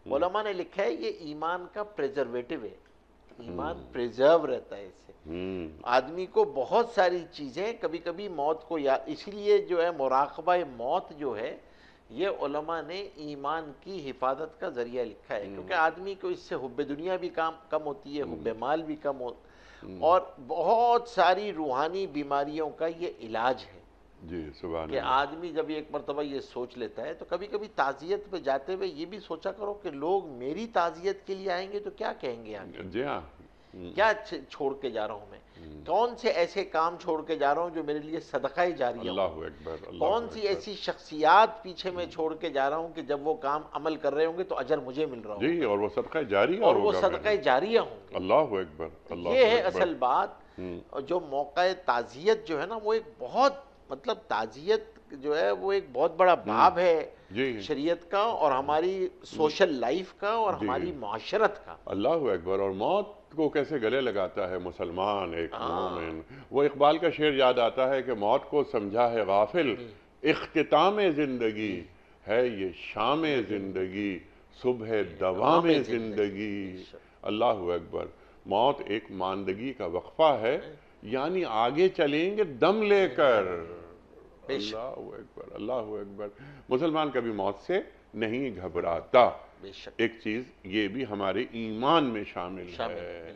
علماء نے لکھا ہے یہ ایمان کا پریزرویٹو ہے. ایمان پریزرو رہتا ہے اس سے. آدمی کو بہت ساری چیزیں کبھی کبھی موت کو یاد، اسی لیے جو ہے مراقبہ موت جو ہے یہ علماء نے ایمان کی حفاظت کا ذریعہ لکھا ہے. کیونکہ آدمی کو اس سے حب دنیا بھی کم ہوتی ہے، حب مال بھی کم ہوتا، اور بہت ساری روحانی بیماریوں کا یہ علاج ہے. جی سبحان کہ آدمی جب ایک مرتبہ یہ سوچ لیتا ہے تو کبھی کبھی تعزیت پہ جاتے ہوئے یہ بھی سوچا کرو کہ لوگ میری تعزیت کے لیے آئیں گے تو کیا کہیں گے آگے. جی ہاں. کیا چھوڑ کے جا رہا ہوں میں، کون سے ایسے کام چھوڑ کے جا رہا ہوں جو میرے لیے صدقہ جاریہ ہو. اللہ اکبر اللہ کون سی ایسی شخصیات پیچھے میں چھوڑ کے جا رہا ہوں کہ جب وہ کام عمل کر رہے ہوں گے تو اجر مجھے مل رہا جی، اور وہ صدقہ جاریہ اور وہ ہوگا. صدقہ جاریہ ہوں گے. اللہ اکبر اللہ یہ ہے اصل بات. جو موقع تعزیت جو ہے نا وہ ایک بہت، مطلب تعزیت جو ہے وہ ایک بہت بڑا باب ہے شریعت کا اور ہماری سوشل لائف کا اور ہماری معاشرت کا. اللہ اکبر. اور موت کو کیسے گلے لگاتا ہے مسلمان، ایک مومن. وہ اقبال کا شعر یاد آتا ہے کہ موت کو سمجھا ہے غافل، اختتام زندگی ہے یہ شام زندگی، صبح دوام زندگی. اللہ اکبر. موت ایک ماندگی کا وقفہ ہے، یعنی آگے چلیں گے دم لے کر. اللہ اکبر اللہ اکبر. مسلمان کبھی موت سے نہیں گھبراتا. ایک چیز یہ بھی ہمارے ایمان میں شامل ہے.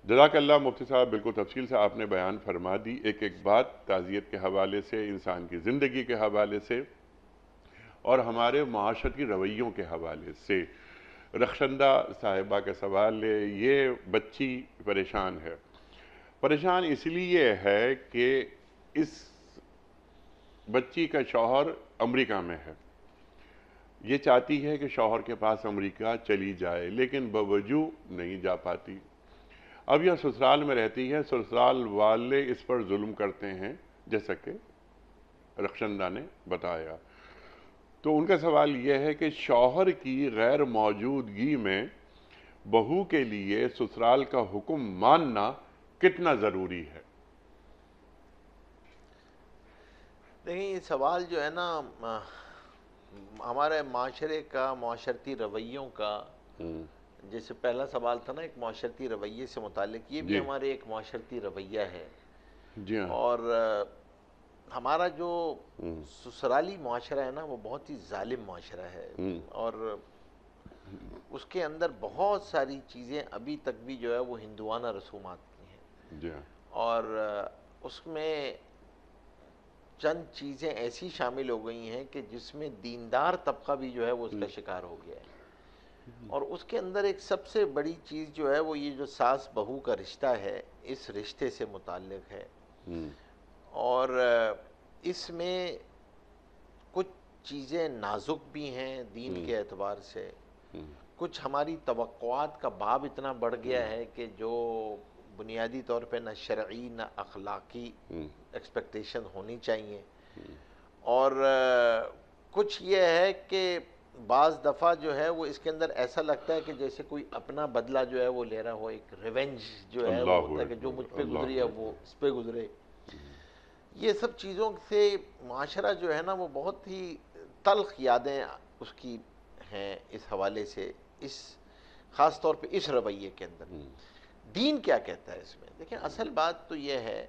جزاک اللہ مفتی صاحب، بالکل تفصیل سے آپ نے بیان فرما دی ایک ایک بات، تعزیت کے حوالے سے، انسان کی زندگی کے حوالے سے، اور ہمارے معاشرتی رویوں کے حوالے سے. رخشندہ صاحبہ کا سوال ہے، یہ بچی پریشان ہے. پریشان اس لیے ہے کہ اس بچی کا شوہر امریکہ میں ہے. یہ چاہتی ہے کہ شوہر کے پاس امریکہ چلی جائے لیکن باوجود نہیں جا پاتی. اب یہ سسرال میں رہتی ہے، سسرال والے اس پر ظلم کرتے ہیں جیسا کہ رخشندہ نے بتایا. تو ان کا سوال یہ ہے کہ شوہر کی غیر موجودگی میں بہو کے لیے سسرال کا حکم ماننا کتنا ضروری ہے؟ دیکھیں یہ سوال جو ہے نا ہمارے معاشرے کا، معاشرتی رویوں کا، جیسے پہلا سوال تھا نا ایک معاشرتی رویے سے متعلق، یہ بھی ہمارے ایک معاشرتی رویہ ہے. جی ہاں. اور ہمارا جو سسرالی معاشرہ ہے نا وہ بہت ہی ظالم معاشرہ ہے، اور اس کے اندر بہت ساری چیزیں ابھی تک بھی جو ہے وہ ہندوانہ رسومات کی ہیں. جی ہاں. اور اس میں چند چیزیں ایسی شامل ہو گئی ہیں کہ جس میں دیندار طبقہ بھی جو ہے وہ اس کا شکار ہو گیا ہے. اور اس کے اندر ایک سب سے بڑی چیز جو ہے وہ یہ جو ساس بہو کا رشتہ ہے، اس رشتے سے متعلق ہے. اور اس میں کچھ چیزیں نازک بھی ہیں دین کے اعتبار سے، کچھ ہماری توقعات کا باب اتنا بڑھ گیا ہے کہ جو بنیادی طور پہ نہ شرعی نہ اخلاقی ایکسپیکٹیشن ہونی چاہیے، اور کچھ یہ ہے کہ بعض دفعہ جو ہے وہ اس کے اندر ایسا لگتا ہے کہ جیسے کوئی اپنا بدلہ جو ہے وہ لے رہا ہو، ایک ریونج جو ہے وہ ہوتا ہے کہ جو مجھ پہ گزری ہے وہ اس پہ گزرے۔ یہ سب چیزوں سے معاشرہ جو ہے نا وہ بہت ہی تلخ یادیں اس کی ہیں اس حوالے سے، اس خاص طور پہ اس رویے کے اندر۔ دین کیا کہتا ہے اس میں؟ دیکھیں اصل بات تو یہ ہے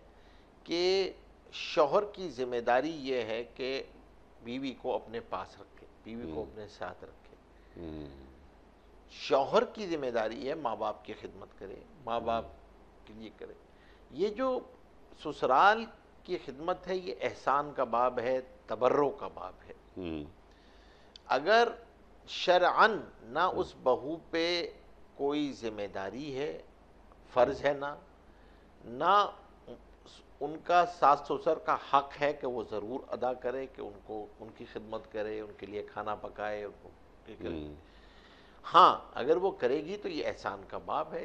کہ شوہر کی ذمہ داری یہ ہے کہ بیوی کو اپنے پاس رکھے، بیوی کو اپنے ساتھ رکھے۔ شوہر کی ذمہ داری ہے ماں باپ کی خدمت کرے، ماں باپ کے لیے کرے۔ یہ جو سسرال کی خدمت ہے یہ احسان کا باب ہے، تبرع کا باب ہے۔ اگر شرعاً نہ اس بہو پہ کوئی ذمہ داری ہے، فرض ہے، نہ ان کا ساس سسر کا حق ہے کہ وہ ضرور ادا کرے کہ ان کی خدمت کرے، ان کے لیے کھانا پکائے، ان کو کرے۔ ہاں اگر وہ کرے گی تو یہ احسان کا باب ہے۔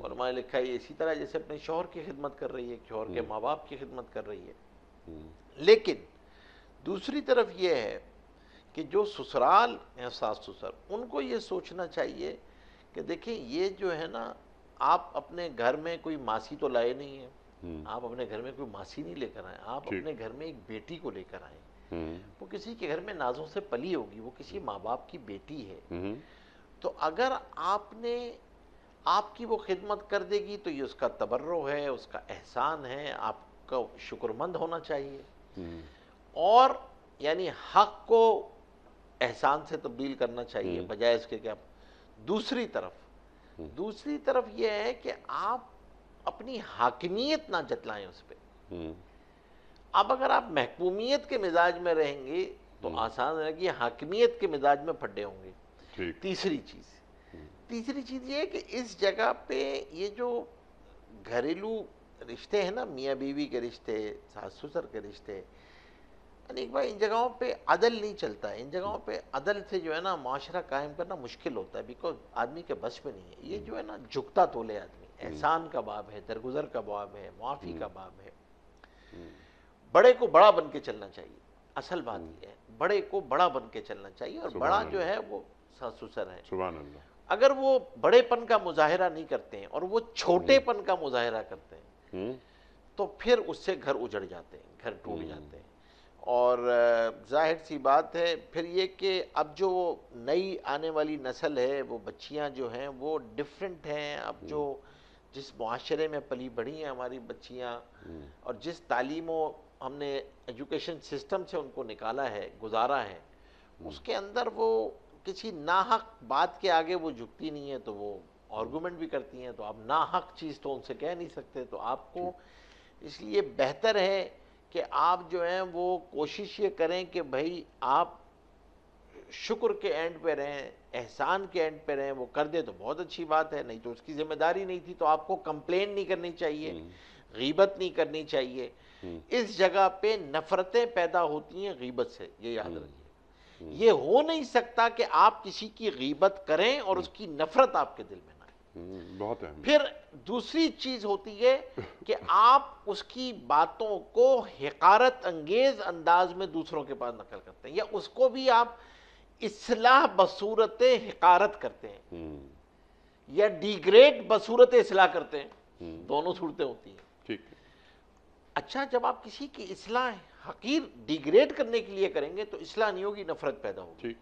علماء نے لکھا ہے اسی طرح جیسے اپنے شوہر کی خدمت کر رہی ہے، شوہر کے ماں باپ کی خدمت کر رہی ہے۔ لیکن دوسری طرف یہ ہے کہ جو سسرال ہیں ساس سسر، ان کو یہ سوچنا چاہیے کہ دیکھیں یہ جو ہے نا، آپ اپنے گھر میں کوئی ماسی تو لائے نہیں ہیں، آپ اپنے گھر میں کوئی ماسی نہیں لے کر آئے، آپ اپنے گھر میں ایک بیٹی کو لے کر آئے۔ وہ کسی کے گھر میں نازوں سے پلی ہوگی، وہ کسی ماں باپ کی بیٹی ہے۔ تو اگر آپ کی وہ خدمت کر دے گی تو یہ اس کا تبرع ہے، اس کا احسان ہے، آپ کا شکر مند ہونا چاہیے، اور یعنی حق کو احسان سے تبدیل کرنا چاہیے بجائے اس کے کہ آپ دوسری طرف یہ ہے کہ آپ اپنی حاکمیت نہ جتلائیں اس پہ۔ اب اگر آپ محکومیت کے مزاج میں رہیں گے تو آسان ہے کہ حاکمیت کے مزاج میں پھڈے ہوں گے۔ تیسری چیز یہ ہے کہ اس جگہ پہ یہ جو گھریلو رشتے ہیں نا، میاں بیوی کے رشتے، ساس سسر کے رشتے، ایک بار ان جگہوں پہ عدل نہیں چلتا ہے۔ ان جگہوں پہ عدل سے جو ہے نا معاشرہ قائم کرنا مشکل ہوتا ہے، بیکاز آدمی کے بس میں نہیں ہے۔ یہ جو ہے نا جھکتا تولے آدمی، احسان کا باب ہے، درگزر کا باب ہے، معافی کا باب ہے۔ بڑے کو بڑا بن کے چلنا چاہیے، اصل بات یہ ہے بڑے کو بڑا بن کے چلنا چاہیے، اور بڑا جو ہے وہ ساس سسر ہے۔ سبحان اللہ۔ اگر وہ بڑے پن کا مظاہرہ نہیں کرتے ہیں اور وہ چھوٹے پن کا مظاہرہ کرتے ہیں تو پھر اس سے گھر اجڑ جاتے ہیں، گھر ٹوٹ جاتے ہیں۔ اور ظاہر سی بات ہے پھر یہ کہ اب جو نئی آنے والی نسل ہے، وہ بچیاں جو ہیں وہ ڈیفرنٹ ہیں۔ اب جو جس معاشرے میں پلی بڑھی ہیں ہماری بچیاں، اور جس تعلیم و ہم نے ایجوکیشن سسٹم سے ان کو نکالا ہے، گزارا ہے، اس کے اندر وہ کسی ناحق بات کے آگے وہ جھکتی نہیں ہے، تو وہ آرگومنٹ بھی کرتی ہیں، تو آپ ناحق چیز تو ان سے کہہ نہیں سکتے۔ تو آپ کو اس لیے بہتر ہے کہ آپ جو ہیں وہ کوشش یہ کریں کہ بھائی آپ شکر کے اینڈ پہ رہیں، احسان کے اینڈ پہ رہیں۔ وہ کر دے تو بہت اچھی بات ہے، نہیں تو اس کی ذمہ داری نہیں تھی۔ تو آپ کو کمپلین نہیں کرنی چاہیے، غیبت نہیں کرنی چاہیے۔ اس جگہ پہ نفرتیں پیدا ہوتی ہیں غیبت سے، یہ یاد رکھیے۔ یہ ہو نہیں سکتا کہ آپ کسی کی غیبت کریں اور اس کی نفرت آپ کے دل میں نہ آئے۔ بہت اہم۔ پھر دوسری چیز ہوتی ہے کہ آپ اس کی باتوں کو حقارت انگیز انداز میں دوسروں کے پاس نقل کرتے ہیں، یا اس کو بھی آپ اصلاح بصورت حقارت کرتے ہیں، یا ڈیگریڈ بصورت اصلاح کرتے ہیں۔ دونوں صورتیں ہوتی ہیں۔ ٹھیک۔ اچھا، جب آپ کسی کی اصلاح حقیر ڈیگریڈ کرنے کے لیے کریں گے تو اصلاح نہیں ہوگی، نفرت پیدا ہوگی۔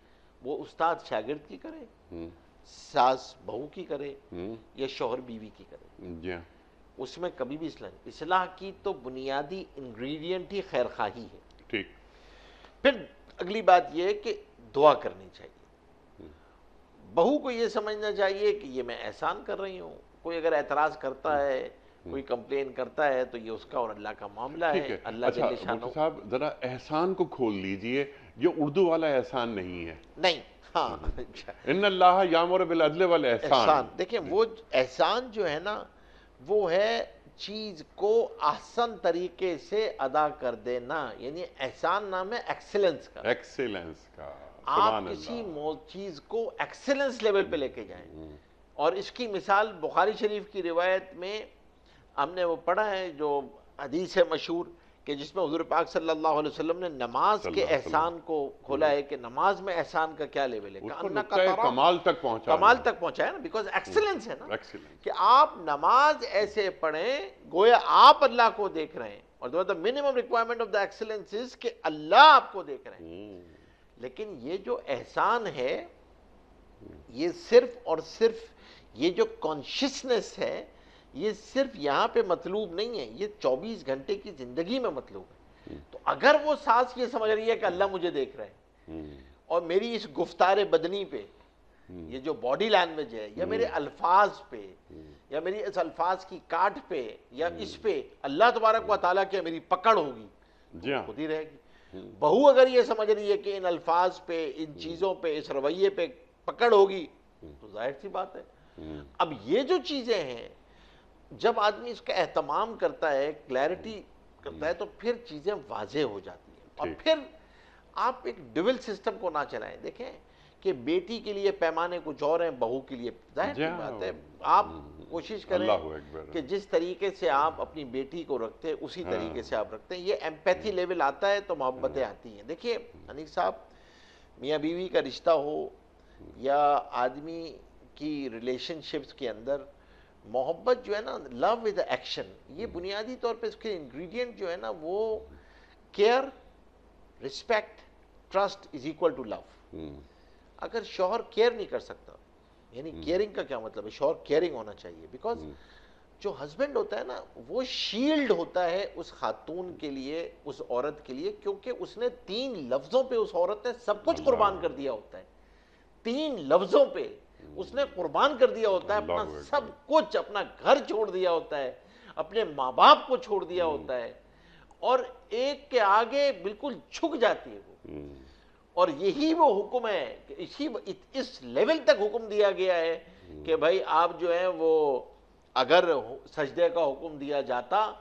وہ استاد شاگرد کی کرے، ساس بہو کی کرے، یا شوہر بیوی کی کرے، اس میں کبھی بھی اصلاح نہیں۔ اصلاح کی تو بنیادی انگریڈینٹ ہی خیر خواہی ہے۔ ٹھیک۔ پھر اگلی بات یہ ہے کہ دعا کرنی چاہیے۔ بہو کو یہ سمجھنا چاہیے کہ یہ میں احسان کر رہی ہوں۔ کوئی اگر اعتراض کرتا ہے، کوئی کمپلین کرتا ہے تو یہ اس کا اور اللہ کا معاملہ ہے۔ اللہ اچھا مفتی صاحب ذرا احسان کو کھول لیجئے، یہ اردو والا احسان نہیں ہے۔ نہیں، ہاں، ان اللہ یامر بالعدل والاحسان۔ دیکھیں وہ احسان جو ہے نا وہ ہے چیز کو احسن طریقے سے ادا کر دینا، یعنی احسان نام ہے ایکسیلنس کا. ایکسیلنس کا. آپ سبحان کسی اللہ. چیز کو ایکسیلنس لیول پہ لے کے جائیں. اور اس کی مثال بخاری شریف کی روایت میں ہم نے وہ پڑھا ہے جو حدیث ہے مشہور کہ جس میں حضور پاک صلی اللہ علیہ وسلم نے نماز صلی کے اللہ علیہ وسلم احسان کو کھولا ہے کہ نماز میں احسان کا کیا لیول ہے. اس کہ کو انک نقطۂ ترا، کمال تک پہنچانا. کمال تک پہنچایا نا، بیکاز ایکسیلنس ہے نا. ایکسیلنس. کہ آپ نماز ایسے پڑھیں گویا آپ اللہ کو دیکھ رہے ہیں. اور the minimum requirement of the excellence is کہ اللہ آپ کو دیکھ رہے ہیں. لیکن یہ جو احسان ہے یہ صرف اور صرف یہ جو کانشسنس ہے یہ صرف یہاں پہ مطلوب نہیں ہے، یہ 24 گھنٹے کی زندگی میں مطلوب ہے. تو اگر وہ سانس یہ سمجھ رہی ہے کہ اللہ مجھے دیکھ رہے ہیں اور میری اس گفتار بدنی پہ، یہ جو باڈی لینگویج ہے، یا میرے الفاظ پہ، یا میری اس الفاظ کی کاٹ پہ، یا اس پہ اللہ تبارک و تعالیٰ کی میری پکڑ ہوگی، جی ہاں. خود ہی رہے گی. بہو اگر یہ سمجھ رہی ہے کہ ان الفاظ پہ، ان چیزوں پہ، اس رویے پہ پکڑ ہوگی تو ظاہر سی بات ہے. اب یہ جو چیزیں ہیں جب آدمی اس کا اہتمام کرتا ہے، کلیئرٹی کرتا ہے، تو پھر چیزیں واضح ہو جاتی ہیں. اور پھر آپ ایک ڈویل سسٹم کو نہ چلائیں. دیکھیں کہ بیٹی کے لیے پیمانے کچھ اور ہیں، بہو کے لیے ظاہر سی بات ہے. آپ کوشش کریں اللہ اکبر. کہ جس طریقے سے آپ اپنی بیٹی کو رکھتے ہیں اسی طریقے سے آپ رکھتے ہیں. یہ ایمپیتھی لیول آتا ہے تو محبتیں آتی ہیں. دیکھیے انیس صاحب، میاں بیوی کا رشتہ ہو یا آدمی کی ریلیشن شپس کے اندر، محبت جو ہے نا، لو ود ایکشن، یہ بنیادی طور پہ اس کے انگریڈینٹ جو ہے نا وہ care, respect, trust is equal to love. اگر شوہر کیئر نہیں کر سکتا، یعنی کیئرنگ کا کیا مطلب ہے؟ شوہر کیئرنگ ہونا چاہیے. بیکاز جو ہسبینڈ ہوتا ہے نا وہ شیلڈ ہوتا ہے اس خاتون کے لیے، اس عورت کے لیے، کیونکہ اس نے 3 لفظوں پہ اس عورت نے سب کچھ قربان کر دیا ہوتا ہے. 3 لفظوں پہ اس نے قربان کر دیا ہوتا ہے اپنا سب کچھ، اپنا گھر چھوڑ دیا ہوتا ہے، اپنے ماں باپ کو چھوڑ دیا ہوتا ہے، اور ایک کے آگے بالکل جھک جاتی ہے وہ. اور یہی وہ حکم ہے کہ اس لیول تک حکم دیا گیا ہے کہ بھائی آپ جو ہیں وہ اگر سجدے کا حکم دیا جاتا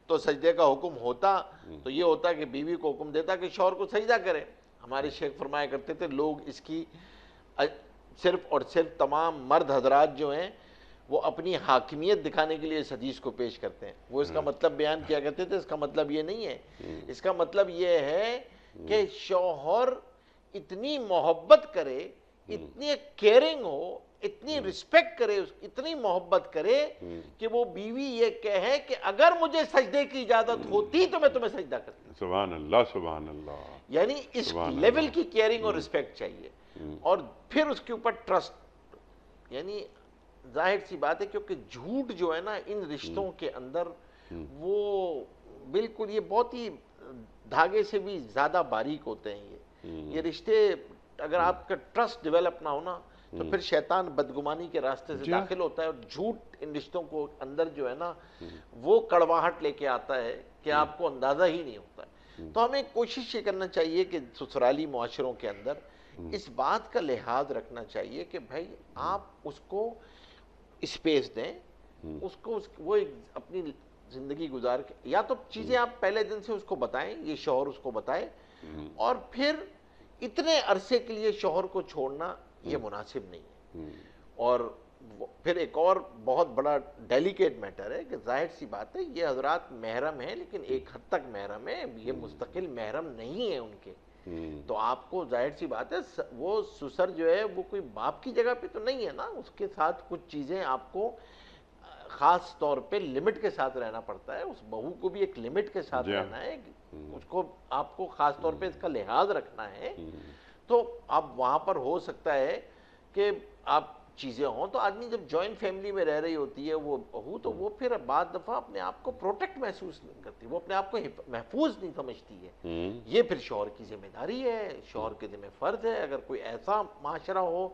تو سجدے کا حکم ہوتا تو یہ ہوتا کہ بیوی کو حکم دیتا کہ شوہر کو سجدہ کرے. ہمارے شیخ فرمایا کرتے تھے لوگ اس کی صرف اور صرف تمام مرد حضرات جو ہیں وہ اپنی حاکمیت دکھانے کے لیے اس حدیث کو پیش کرتے ہیں. وہ اس کا مطلب بیان کیا کرتے تھے، اس کا مطلب یہ نہیں ہے. اس کا مطلب یہ ہے کہ شوہر اتنی محبت کرے، اتنی کیئرنگ ہو، اتنی رسپیکٹ کرے، اتنی محبت کرے کہ وہ بیوی یہ کہے کہ اگر مجھے سجدے کی اجازت ہوتی تو میں تمہیں سجدہ کرتی. سبحان اللہ. سبحان اللہ. یعنی اس لیول کی کیئرنگ اور رسپیکٹ چاہیے. اور پھر اس کے اوپر ٹرسٹ. یعنی ظاہر سی بات ہے کیونکہ جھوٹ جو ہے نا ان رشتوں کے اندر وہ بالکل یہ بہت ہی دھاگے سے بھی زیادہ باریک ہوتے ہیں. یہ رشتے اگر آپ کا ٹرسٹ ڈیولپ نہ ہونا تو پھر شیطان بدگمانی کے راستے سے داخل ہوتا ہے اور جھوٹ ان رشتوں کو اندر جو ہے نا وہ کڑواہٹ لے کے آتا ہے کہ آپ کو اندازہ ہی نہیں ہوتا. تو ہمیں کوشش یہ کرنا چاہیے کہ سسرالی معاشروں کے اندر اس بات کا لحاظ رکھنا چاہیے کہ بھائی آپ اس کو اسپیس دیں، اس کو وہ اپنی زندگی گزار کے، یا تو چیزیں آپ پہلے دن سے اس کو بتائیں، یہ شوہر اس کو بتائے، اور پھر اتنے عرصے کے لیے شوہر کو چھوڑنا یہ مناسب نہیں ہے. اور پھر ایک اور بہت بڑا ڈیلیکیٹ میٹر ہے کہ ظاہر سی بات ہے یہ حضرات محرم ہیں لیکن ایک حد تک محرم ہے، یہ مستقل محرم نہیں ہے ان کے. تو آپ کو ظاہر سی بات ہے وہ سسر جو ہے وہ کوئی باپ کی جگہ پہ تو نہیں ہے نا، اس کے ساتھ کچھ چیزیں آپ کو خاص طور پہ لمٹ کے ساتھ رہنا پڑتا ہے. اس بہو کو بھی ایک لمٹ کے ساتھ رہنا ہے، اس کو آپ کو خاص طور پہ اس کا لحاظ رکھنا ہے. تو اب وہاں پر ہو سکتا ہے کہ آپ چیزیں ہوں تو آدمی جب جوائنٹ فیملی میں رہ رہی ہوتی ہے وہ بہو تو وہ پھر بعض دفعہ اپنے آپ کو پروٹیکٹ محسوس نہیں کرتی، وہ اپنے آپ کو محفوظ نہیں سمجھتی ہے. یہ پھر شوہر کی ذمہ داری ہے، شوہر کے ذمہ فرض ہے. اگر کوئی ایسا معاشرہ ہو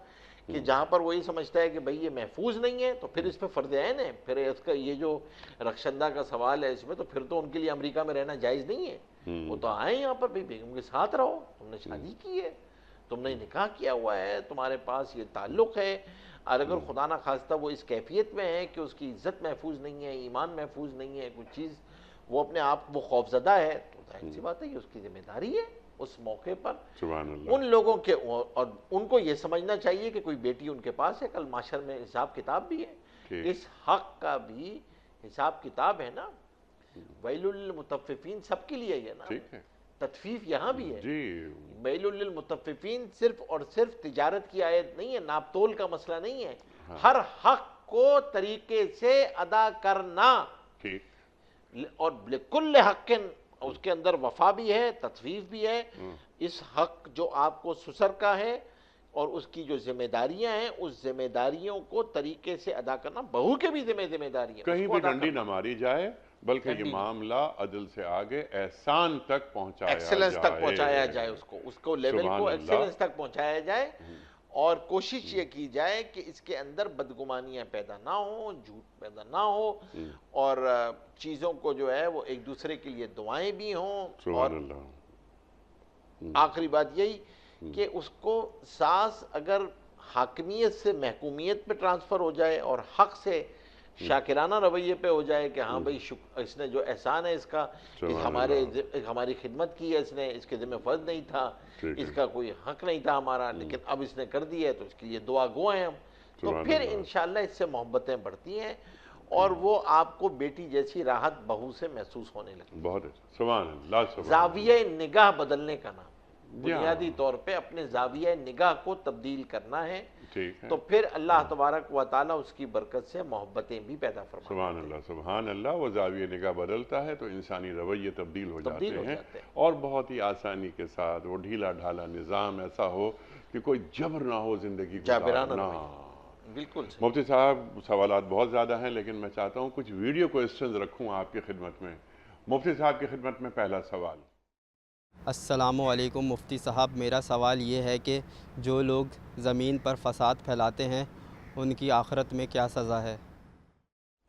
کہ جہاں پر وہی سمجھتا ہے کہ بھئی یہ محفوظ نہیں ہے تو پھر اس پہ فرض عین ہے. پھر اس کا یہ جو رخشندہ کا سوال ہے اس میں تو پھر تو ان کے لیے امریکہ میں رہنا جائز نہیں ہے. وہ تو آئیں یہاں پر، بھئی بیگم کے ساتھ رہو، تم نے شادی کی ہے، تم نے نکاح کیا ہوا ہے، تمہارے پاس یہ تعلق ہے. اور اگر خدا نہ خواستہ وہ اس کیفیت میں ہے کہ اس کی عزت محفوظ نہیں ہے، ایمان محفوظ نہیں ہے، کوئی چیز وہ اپنے آپ وہ خوفزدہ ہے، تو ظاہر سی بات ہے یہ اس کی ذمہ داری ہے اس موقع پر سبحان اللہ. ان لوگوں کے، اور ان کو یہ سمجھنا چاہیے کہ کوئی بیٹی ان کے پاس ہے، کل معاشر میں حساب کتاب بھی ہے، اس حق کا بھی حساب کتاب ہے نا. ویل للمطففین سب کے لیے ہے نا، ٹھیک ہے تطفیف یہاں بھی ہے. جی. ویل للمطففین صرف اور صرف تجارت کی آیت نہیں ہے، ناپ تول کا مسئلہ نہیں ہے، ہر حق کو طریقے سے ادا کرنا، ٹھیک. اور لکل حق اس کے اندر وفا بھی ہے، تطفیف بھی ہے. اس حق جو آپ کو سسر کا ہے اور اس کی جو ذمہ داریاں ہیں، اس ذمہ داریوں کو طریقے سے ادا کرنا، بہو کے بھی ذمہ داریاں کہیں بھی ڈنڈی نہ ماری جائے، بلکہ یہ معاملہ عدل سے آگے احسان تک پہنچایا جائے، ایکسلنس تک پہنچایا جائے، اس کو لیول کو ایکسلنس تک پہنچایا جائے، اور کوشش یہ کی جائے کہ اس کے اندر بدگمانیاں پیدا نہ ہوں، جھوٹ پیدا نہ ہو، اور چیزوں کو جو ہے وہ ایک دوسرے کے لیے دعائیں بھی ہوں. اور سبحان اللہ. آخری بات یہی کہ اس کو ساس اگر حاکمیت سے محکومیت پہ ٹرانسفر ہو جائے اور حق سے شاکرانہ رویے پہ ہو جائے کہ ہاں بھائی اس نے جو احسان ہے اس کا، ہماری خدمت کی ہے اس نے، اس کے ذمہ فرض نہیں تھا، اس کا کوئی حق نہیں تھا ہمارا، لیکن اب اس نے کر دیا ہے تو اس کے لیے دعا گو ہیں ہم، تو پھر انشاءاللہ اس سے محبتیں بڑھتی ہیں اور وہ آپ کو بیٹی جیسی راحت بہو سے محسوس ہونے لگتی. بہت اچھا. سبحان اللہ. سبحان زاویہ نگاہ بدلنے کا نام، بنیادی طور پہ اپنے زاویہ نگاہ کو تبدیل کرنا ہے، ٹھیک ہے. تو پھر اللہ تبارک و تعالیٰ اس کی برکت سے محبتیں بھی پیدا فرماتا ہے. سبحان اللہ. سبحان اللہ. وہ زاویہ نگاہ بدلتا ہے تو انسانی رویے تبدیل ہو جاتے ہیں، ہیں. اور بہت ہی آسانی کے ساتھ وہ ڈھیلا ڈھالا نظام ایسا ہو کہ کوئی جبر نہ ہو زندگی گزارنا. بالکل. مفتی صاحب سوالات بہت زیادہ ہیں، لیکن میں چاہتا ہوں کچھ ویڈیو کوئسچنز رکھوں آپ کی خدمت میں. مفتی صاحب کی خدمت میں پہلا سوال. السلام علیکم مفتی صاحب، میرا سوال یہ ہے کہ جو لوگ زمین پر فساد پھیلاتے ہیں ان کی آخرت میں کیا سزا ہے؟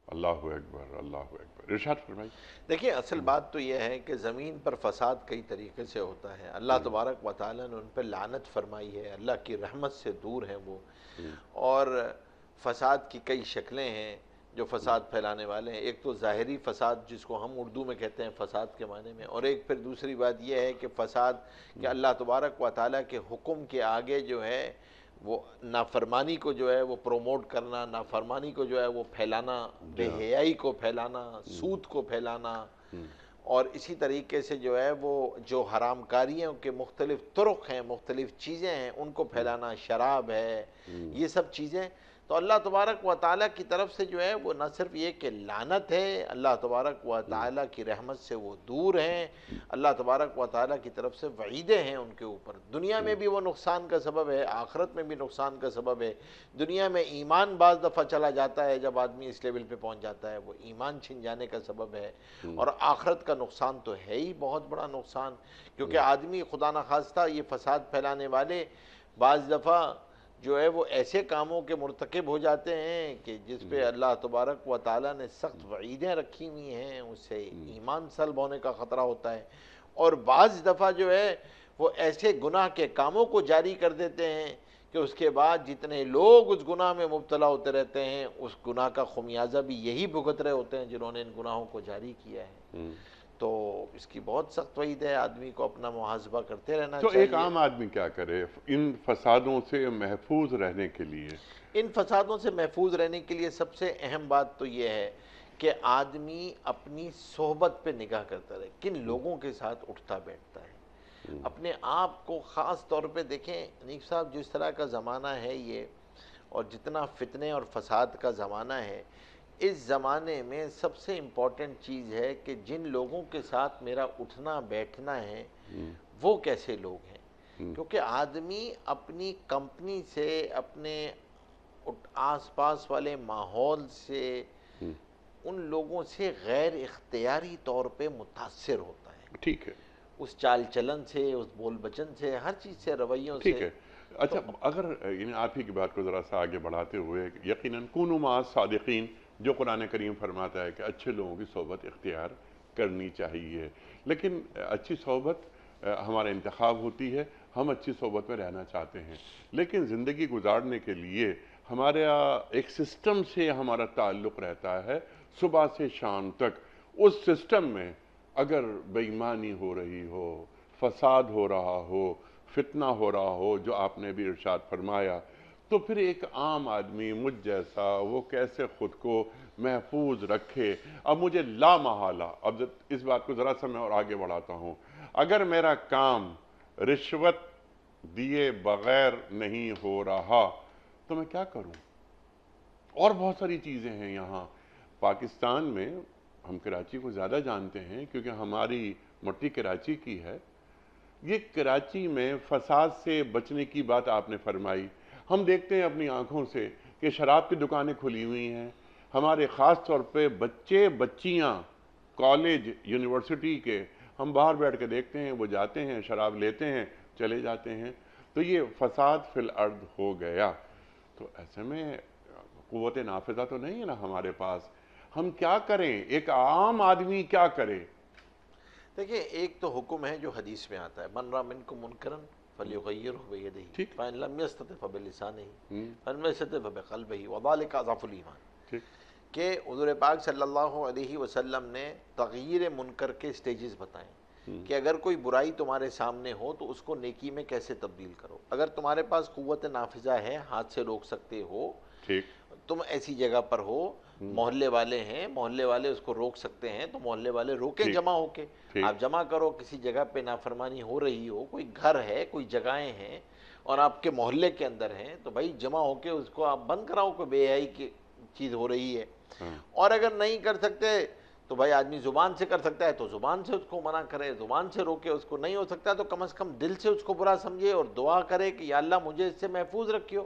اللہ اکبر. اللہ اکبر. ارشاد فرمائیے. دیکھیں اصل بات تو یہ ہے کہ زمین پر فساد کئی طریقے سے ہوتا ہے. اللہ تبارک و تعالیٰ نے ان پہ لعنت فرمائی ہے، اللہ کی رحمت سے دور ہیں وہ، اور فساد کی کئی شکلیں ہیں جو فساد پھیلانے والے ہیں. ایک تو ظاہری فساد جس کو ہم اردو میں کہتے ہیں فساد کے معنی میں، اور ایک پھر دوسری بات یہ ہے کہ فساد کہ اللہ تبارک و تعالیٰ کے حکم کے آگے جو ہے وہ نافرمانی کو جو ہے وہ پروموٹ کرنا، نافرمانی کو جو ہے وہ پھیلانا، بے حیائی کو پھیلانا، سود کو پھیلانا، اور اسی طریقے سے جو ہے وہ جو حرام کاریوں کے مختلف طرق ہیں، مختلف چیزیں ہیں، ان کو پھیلانا، شراب ہے، یہ سب چیزیں. تو اللہ تبارک و تعالیٰ کی طرف سے جو ہے وہ نہ صرف یہ کہ لعنت ہے، اللہ تبارک و تعالیٰ کی رحمت سے وہ دور ہیں، اللہ تبارک و تعالیٰ کی طرف سے وعیدیں ہیں ان کے اوپر. دنیا میں بھی وہ نقصان کا سبب ہے، آخرت میں بھی نقصان کا سبب ہے. دنیا میں ایمان بعض دفعہ چلا جاتا ہے، جب آدمی اس لیول پہ پہنچ جاتا ہے وہ ایمان چھن جانے کا سبب ہے، اور آخرت کا نقصان تو ہے ہی بہت بڑا نقصان، کیونکہ آدمی خدا نخواستہ یہ فساد پھیلانے والے بعض دفعہ جو ہے وہ ایسے کاموں کے مرتکب ہو جاتے ہیں کہ جس پہ اللہ تبارک و تعالیٰ نے سخت وعیدیں رکھی ہوئی ہیں، اس سے ایمان سلب ہونے کا خطرہ ہوتا ہے. اور بعض دفعہ جو ہے وہ ایسے گناہ کے کاموں کو جاری کر دیتے ہیں کہ اس کے بعد جتنے لوگ اس گناہ میں مبتلا ہوتے رہتے ہیں اس گناہ کا خمیازہ بھی یہی بھگت رہے ہوتے ہیں جنہوں نے ان گناہوں کو جاری کیا ہے. تو اس کی بہت سخت وعید ہے، آدمی کو اپنا محاسبہ کرتے رہنا چاہیے. تو ایک عام آدمی کیا کرے ان فسادوں سے محفوظ رہنے کے لیے؟ ان فسادوں سے محفوظ رہنے کے لیے سب سے اہم بات تو یہ ہے کہ آدمی اپنی صحبت پہ نگاہ کرتا رہے، کن لوگوں کے ساتھ اٹھتا بیٹھتا ہے. اپنے آپ کو خاص طور پہ دیکھیں حنیف صاحب، جس طرح کا زمانہ ہے یہ، اور جتنا فتنے اور فساد کا زمانہ ہے، اس زمانے میں سب سے امپورٹنٹ چیز ہے کہ جن لوگوں کے ساتھ میرا اٹھنا بیٹھنا ہے وہ کیسے لوگ ہیں. کیونکہ آدمی اپنی کمپنی سے، اپنے آس پاس والے ماحول سے، ان لوگوں سے غیر اختیاری طور پہ متاثر ہوتا ہے. ٹھیک ہے. اس چال چلن سے، اس بول بچن سے، ہر چیز سے، رویوں سے. ٹھیک ہے. اچھا، اگر یعنی آپ ہی کی بات کو ذرا سا آگے بڑھاتے ہوئے، یقیناً کونوا مع الصادقین جو قرآن کریم فرماتا ہے کہ اچھے لوگوں کی صحبت اختیار کرنی چاہیے، لیکن اچھی صحبت ہمارا انتخاب ہوتی ہے، ہم اچھی صحبت میں رہنا چاہتے ہیں، لیکن زندگی گزارنے کے لیے ہمارے ایک سسٹم سے ہمارا تعلق رہتا ہے صبح سے شام تک. اس سسٹم میں اگر بے ایمانی ہو رہی ہو، فساد ہو رہا ہو، فتنہ ہو رہا ہو، جو آپ نے بھی ارشاد فرمایا، تو پھر ایک عام آدمی مجھ جیسا وہ کیسے خود کو محفوظ رکھے؟ اب مجھے لا محالہ، اب اس بات کو ذرا سا میں اور آگے بڑھاتا ہوں، اگر میرا کام رشوت دیے بغیر نہیں ہو رہا تو میں کیا کروں؟ اور بہت ساری چیزیں ہیں یہاں پاکستان میں. ہم کراچی کو زیادہ جانتے ہیں کیونکہ ہماری مٹی کراچی کی ہے. یہ کراچی میں فساد سے بچنے کی بات آپ نے فرمائی. ہم دیکھتے ہیں اپنی آنکھوں سے کہ شراب کی دکانیں کھلی ہوئی ہیں. ہمارے خاص طور پہ بچے بچیاں کالج یونیورسٹی کے، ہم باہر بیٹھ کے دیکھتے ہیں وہ جاتے ہیں شراب لیتے ہیں چلے جاتے ہیں. تو یہ فساد فی الارض ہو گیا. تو ایسے میں قوت نافذہ تو نہیں ہے نا ہمارے پاس. ہم کیا کریں؟ ایک عام آدمی کیا کرے؟ دیکھیں، ایک تو حکم ہے جو حدیث میں آتا ہے، من را منکم منکرا فلیغیرہ بیدہ ٹھیک. فإن لم یستطع فبلسانہ فإن لم یستطع فبقلبہ وذلک اضعف الایمان. ٹھیک. کہ حضور پاک صلی اللہ علیہ وسلم نے تغییر منکر کے سٹیجز بتائیں کہ اگر کوئی برائی تمہارے سامنے ہو تو اس کو نیکی میں کیسے تبدیل کرو. اگر تمہارے پاس قوت نافذہ ہے، ہاتھ سے روک سکتے ہو، ٹھیک. تم ایسی جگہ پر ہو، محلے والے ہیں، محلے والے اس کو روک سکتے ہیں، تو محلے والے روکیں جمع ہو کے. آپ جمع کرو. کسی جگہ پہ نافرمانی ہو رہی ہو، کوئی گھر ہے، کوئی جگہیں ہیں اور آپ کے محلے کے اندر ہیں، تو بھائی جمع ہو کے اس کو آپ بند کراؤ. کوئی بے حیائی کی چیز ہو رہی ہے. اور اگر نہیں کر سکتے تو بھائی آدمی زبان سے کر سکتا ہے تو زبان سے اس کو منع کرے، زبان سے روکے. اس کو نہیں ہو سکتا تو کم از کم دل سے اس کو برا سمجھے اور دعا کرے کہ یا اللہ مجھے اس سے محفوظ رکھیو.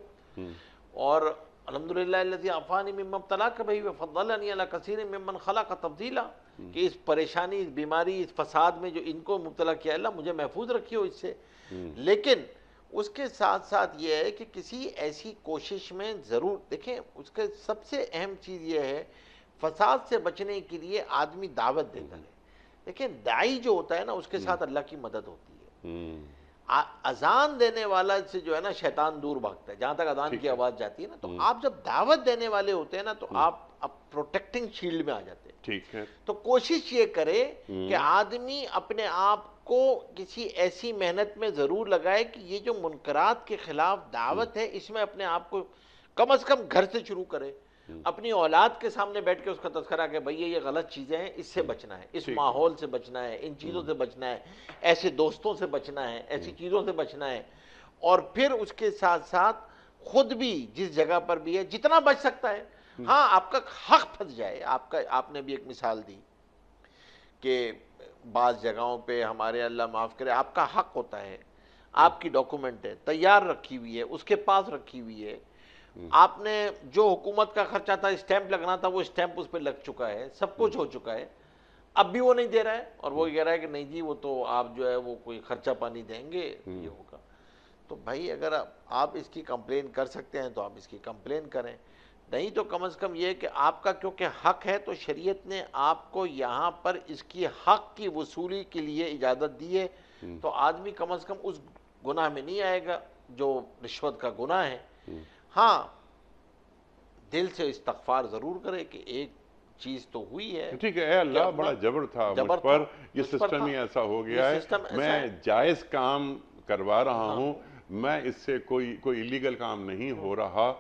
اور الحمدللہ الذی عافانی مما ابتلاک بہ وفضلنی علی کثیر ممن خلق تفضیلا. کہ اس پریشانی، اس بیماری، اس فساد میں جو ان کو مبتلا کیا، اللہ مجھے محفوظ رکھیو اس سے. لیکن اس کے ساتھ ساتھ یہ ہے کہ کسی ایسی کوشش میں ضرور دیکھیں، اس کے سب سے اہم چیز یہ ہے فساد سے بچنے کے لیے آدمی دعوت دیتا ہے. دیکھیں داعی جو ہوتا ہے نا، اس کے ساتھ اللہ کی مدد ہوتی ہے. اذان دینے والا سے جو ہے نا شیطان دور بھاگتا ہے جہاں تک اذان کی آواز جاتی ہے نا. تو آپ جب دعوت دینے والے ہوتے ہیں نا تو آپ پروٹیکٹنگ شیلڈ میں آ جاتے ہیں. ٹھیک ہے. تو کوشش یہ کرے کہ آدمی اپنے آپ کو کسی ایسی محنت میں ضرور لگائے کہ یہ جو منکرات کے خلاف دعوت ہے اس میں اپنے آپ کو کم از کم گھر سے شروع کرے. اپنی اولاد کے سامنے بیٹھ کے اس کا تذکرہ کہ بھئی یہ غلط چیزیں ہیں، اس سے بچنا ہے، اس ماحول سے بچنا ہے، ان چیزوں سے بچنا ہے، ایسے دوستوں سے بچنا ہے، ایسی چیزوں سے بچنا ہے. اور پھر اس کے ساتھ ساتھ خود بھی جس جگہ پر بھی ہے جتنا بچ سکتا ہے. ہاں آپ کا حق پھنس جائے. آپ نے بھی ایک مثال دی کہ بعض جگہوں پہ ہمارے اللہ معاف کرے آپ کا حق ہوتا ہے، آپ کی ڈاکومنٹ ہے تیار رکھی ہوئی ہے، اس کے پاس رکھی ہوئی ہے. آپ نے جو حکومت کا خرچہ تھا، اسٹیمپ لگنا تھا، وہ اسٹیمپ اس پہ لگ چکا ہے، سب کچھ ہو چکا ہے. اب بھی وہ نہیں دے رہا ہے اور وہ کہہ رہا ہے کہ نہیں جی وہ تو آپ جو ہے وہ کوئی خرچہ پانی دیں گے یہ ہوگا. تو بھائی اگر آپ اس کی کمپلین کر سکتے ہیں تو آپ اس کی کمپلین کریں. نہیں تو کم از کم یہ کہ آپ کا کیونکہ حق ہے تو شریعت نے آپ کو یہاں پر اس کی حق کی وصولی کے لیے اجازت دی ہے. تو آدمی کم از کم اس گناہ میں نہیں آئے گا جو رشوت کا گناہ ہے. ہاں دل سے استغفار ضرور کرے کہ ایک چیز تو ہوئی ہے. ٹھیک ہے. اے اللہ بڑا جبر تھا مجھ پر، یہ سسٹم ہی ایسا ہو گیا ہے، میں جائز کام کروا رہا ہوں، میں اس سے کوئی ایلیگل کام نہیں ہو رہا،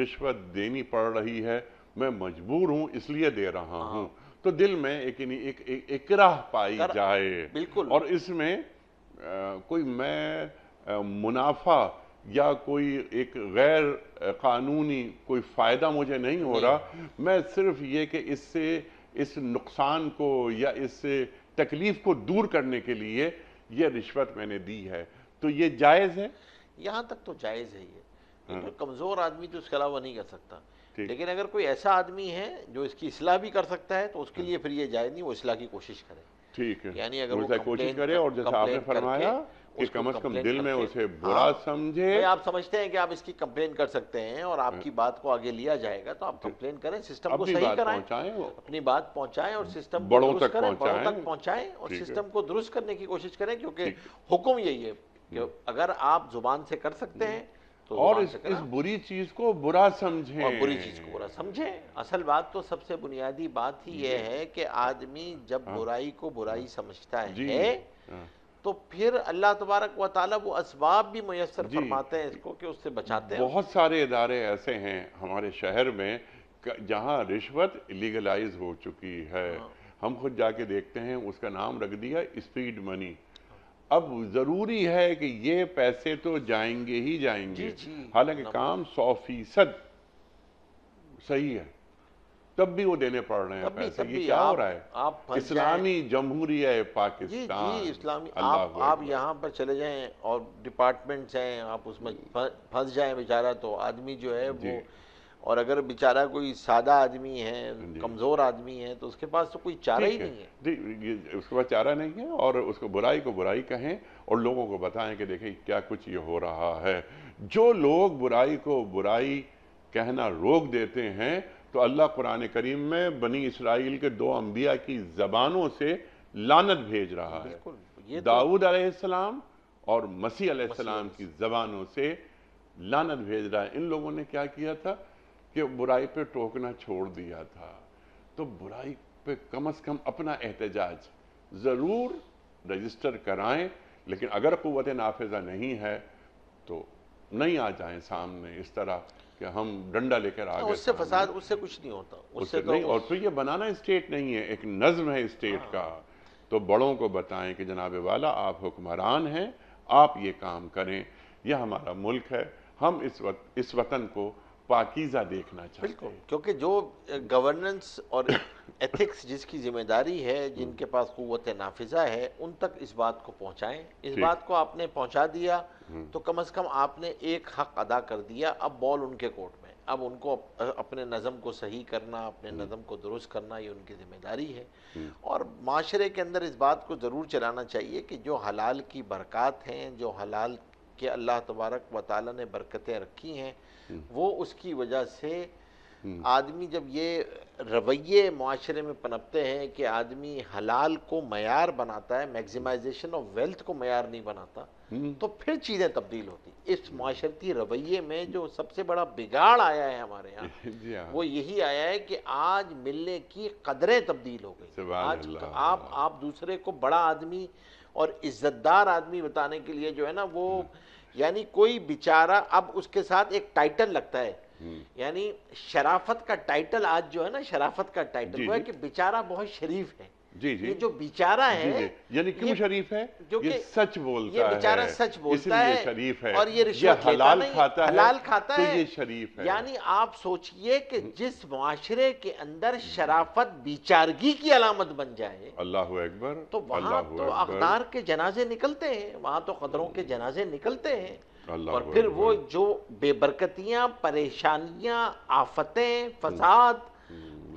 رشوت دینی پڑ رہی ہے، میں مجبور ہوں اس لیے دے رہا ہوں. تو دل میں ایک اکراہ پائی جائے. اور اس میں کوئی میں منافع یا کوئی ایک غیر قانونی کوئی فائدہ مجھے نہیں ہو رہا. میں صرف یہ کہ اس سے اس نقصان کو یا اس سے تکلیف کو دور کرنے کے لیے یہ رشوت میں نے دی ہے. تو یہ جائز ہے؟ یہاں تک تو جائز ہے. یہ کمزور آدمی تو اس کے علاوہ نہیں کر سکتا. لیکن اگر کوئی ایسا آدمی ہے جو اس کی اصلاح بھی کر سکتا ہے تو اس کے لیے پھر یہ جائز نہیں، وہ اصلاح کی کوشش کرے. ٹھیک ہے. یعنی اگر وہ کوشش کرے اور جیسا آپ نے فرمایا کہ کم از کم دل میں اسے برا سمجھے. آپ سمجھتے ہیں کہ آپ اس کی کمپلین کر سکتے ہیں اور آپ کی بات کو آگے لیا جائے گا تو آپ کمپلین کریں، سسٹم کو صحیح کرائیں، اپنی بات پہنچائیں اور سسٹم کو بڑوں تک پہنچائیں اور سسٹم کو درست کرنے کی کوشش کریں. کیونکہ حکم یہی ہے کہ اگر آپ زبان سے کر سکتے ہیں تو اور زبان اس سے کلام۔ بری چیز کو برا سمجھیں، اور بری چیز کو برا سمجھیں۔ اصل بات تو سب سے بنیادی بات ہی یہ ہے کہ آدمی جب برائی کو برائی سمجھتا جی ہے ہاں، تو پھر اللہ تبارک و تعالیٰ وہ اسباب بھی میسر جی فرماتے ہیں اس کو کہ اس سے بچاتے ہیں۔ بہت سارے ادارے ایسے ہیں ہمارے شہر میں جہاں رشوت لیگلائز ہو چکی ہے، ہم خود جا کے دیکھتے ہیں، اس کا نام رکھ دیا اسپیڈ منی۔ اب ضروری ہے کہ یہ پیسے تو جائیں گے ہی جائیں گے، جی حالانکہ کام 100% صحیح ہے، تب بھی وہ دینے پڑ رہے ہیں پیسے۔ یہ کیا ہو رہا ہے؟ آپ پھنس جائیں۔ اسلامی جمہوریہ جی پاکستان، اسلامی، اللہ آپ اکبر۔ یہاں پر چلے جائیں اور ڈپارٹمنٹس ہیں، آپ اس میں پھنس جائیں بیچارہ، تو آدمی جو ہے وہ، اور اگر بیچارہ کوئی سادہ آدمی ہے، کمزور آدمی ہے، تو اس کے پاس تو کوئی چارہ ہی نہیں ہے۔ جی اس کے پاس چارہ نہیں ہے، اور اس کو برائی کہیں اور لوگوں کو بتائیں کہ دیکھیں کیا کچھ یہ ہو رہا ہے۔ جو لوگ برائی کو برائی کہنا روک دیتے ہیں تو اللہ قرآن کریم میں بنی اسرائیل کے 2 انبیاء کی زبانوں سے لعنت بھیج رہا ہے، داؤد علیہ السلام اور مسیح علیہ السلام کی زبانوں سے لعنت بھیج رہا ہے۔ ان لوگوں نے کیا کیا تھا کہ برائی پہ ٹوکنا چھوڑ دیا تھا، تو برائی پہ کم از کم اپنا احتجاج ضرور رجسٹر کرائیں، لیکن اگر قوت نافذہ نہیں ہے تو نہیں آ جائیں سامنے اس طرح کہ ہم ڈنڈا لے کر آگے۔ اس سے فساد، اس سے کچھ نہیں ہوتا، اس سے نہیں، اور پھر یہ بنانا اسٹیٹ نہیں ہے، ایک نظم ہے اسٹیٹ کا۔ تو بڑوں کو بتائیں کہ جناب والا آپ حکمران ہیں، آپ یہ کام کریں، یہ ہمارا ملک ہے، ہم اس وطن کو پاکیزہ دیکھنا چاہتے ہیں۔ بالکل، کیونکہ جو گورننس اور ایتھکس جس کی ذمہ داری ہے، جن کے پاس قوت نافذہ ہے، ان تک اس بات کو پہنچائیں۔ اس بات کو آپ نے پہنچا دیا تو کم از کم آپ نے ایک حق ادا کر دیا۔ اب بال ان کے کورٹ میں، اب ان کو اپنے نظم کو صحیح کرنا، اپنے نظم کو درست کرنا، یہ ان کی ذمہ داری ہے۔ اور معاشرے کے اندر اس بات کو ضرور چلانا چاہیے کہ جو حلال کی برکات ہیں، جو حلال کے اللہ تبارک و تعالیٰ نے برکتیں رکھی ہیں، وہ اس کی وجہ سے آدمی جب یہ رویے معاشرے میں پنپتے ہیں کہ آدمی حلال کو معیار بناتا ہے، میگزیمائزیشن آف ویلتھ کو معیار نہیں بناتا، تو پھر چیزیں تبدیل ہوتی۔ اس معاشرتی رویے میں جو سب سے بڑا بگاڑ آیا ہے ہمارے یہاں، وہ یہی آیا ہے کہ آج ملنے کی قدریں تبدیل ہو گئی۔ آج آپ دوسرے کو بڑا آدمی اور عزت دار آدمی بتانے کے لیے جو ہے نا، وہ یعنی کوئی بیچارہ اب اس کے ساتھ ایک ٹائٹل لگتا ہے، یعنی شرافت کا ٹائٹل آج جو ہے نا، شرافت کا ٹائٹل وہ ہے کہ بیچارہ بہت شریف ہے۔ یہ جو بیچارہ ہے، یعنی کیوں شریف ہے؟ یہ سچ بولتا ہے، یہ بیچارہ سچ بولتا ہے، شریف ہے، اور یہ رشوت لیتا نہیں، حلال کھاتا ہے، تو یہ شریف ہے۔ یعنی آپ سوچئے کہ جس معاشرے کے اندر شرافت بیچارگی کی علامت بن جائے، اللہ اکبر، تو وہاں تو اقدار کے جنازے نکلتے ہیں، وہاں تو قدروں کے جنازے نکلتے ہیں، اور پھر وہ جو بے برکتیاں، پریشانیاں، آفتیں، فساد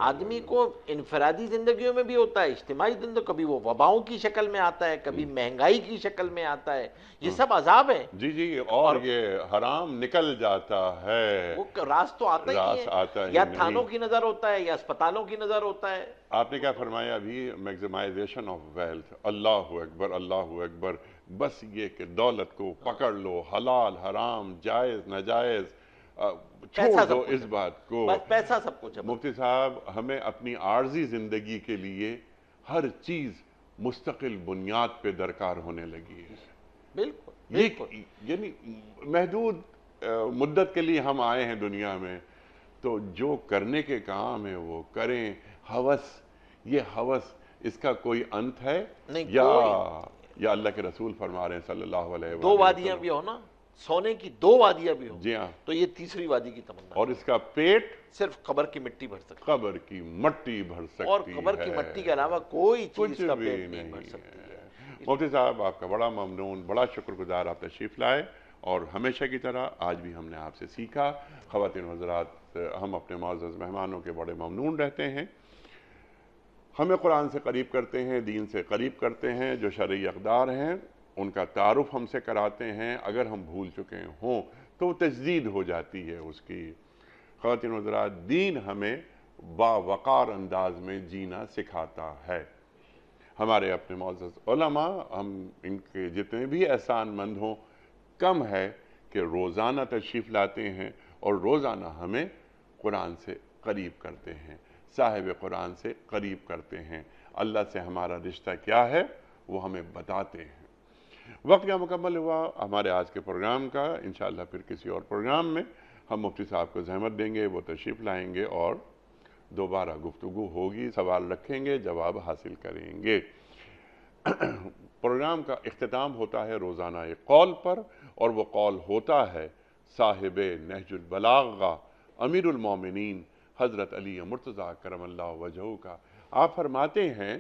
آدمی کو انفرادی زندگیوں میں بھی ہوتا ہے، اجتماعی زندگی، کبھی وہ وباؤں کی شکل میں آتا ہے، کبھی مہنگائی کی شکل میں آتا ہے، یہ سب عذاب ہیں۔ جی اور یہ حرام نکل جاتا ہے، وہ راز تو آتا ہی ہے، یا تھانوں کی نظر ہوتا ہے یا اسپتالوں کی نظر ہوتا ہے۔ آپ نے کیا فرمایا ابھی؟ میگزیمائزیشن آف ویلتھ، اللہ اکبر، اللہ اکبر۔ بس یہ کہ دولت کو پکڑ لو، حلال حرام جائز ناجائز چھوڑ دو اس بات کو، بس پیسہ سب کچھ ہے۔ مفتی صاحب ہمیں اپنی عارضی زندگی کے لیے ہر چیز مستقل بنیاد پہ درکار ہونے لگی ہے۔ بالکل، یعنی محدود مدت کے لیے ہم آئے ہیں دنیا میں، تو جو کرنے کے کام ہے وہ کریں۔ ہوس، یہ ہوس، اس کا کوئی انت ہے؟ یا اللہ کے رسول فرما رہے ہیں صلی اللہ علیہ وسلم، 2 وادیاں بھی ہو نا، سونے کی 2 وادیاں بھی ہو، جی ہاں، تو یہ تیسری وادی کی تمنا، اور اس کا پیٹ صرف قبر کی مٹی بھر سکتی، قبر کی مٹی بھر سکتی ہے، اور قبر کی مٹی کے علاوہ کوئی چیز کا بھی پیٹ نہیں بھر سکتی ہے۔ مفتی صاحب آپ کا بڑا ممنون، بڑا شکر گزار، آپ تشریف لائے، اور ہمیشہ کی طرح آج بھی ہم نے آپ سے سیکھا۔ خواتین و حضرات، ہم اپنے معزز مہمانوں کے بڑے ممنون رہتے ہیں، ہمیں قرآن سے قریب کرتے ہیں، دین سے قریب کرتے ہیں، جو شرعی اقدار ہیں ان کا تعارف ہم سے کراتے ہیں، اگر ہم بھول چکے ہوں تو تجدید ہو جاتی ہے اس کی۔ خواتین و حضرات، دین ہمیں باوقار انداز میں جینا سکھاتا ہے۔ ہمارے اپنے معزز علماء، ہم ان کے جتنے بھی احسان مند ہوں، کم ہے کہ روزانہ تشریف لاتے ہیں اور روزانہ ہمیں قرآن سے قریب کرتے ہیں، صاحب قرآن سے قریب کرتے ہیں، اللہ سے ہمارا رشتہ کیا ہے وہ ہمیں بتاتے ہیں۔ وقت کا مکمل ہوا ہمارے آج کے پروگرام کا، انشاءاللہ پھر کسی اور پروگرام میں ہم مفتی صاحب کو زحمت دیں گے، وہ تشریف لائیں گے اور دوبارہ گفتگو ہوگی، سوال رکھیں گے، جواب حاصل کریں گے۔ پروگرام کا اختتام ہوتا ہے روزانہ ایک قول پر، اور وہ قول ہوتا ہے صاحب نہج البلاغہ امیر المومنین حضرت علی مرتضیٰ کرم اللہ وجہہ کا۔ آپ فرماتے ہیں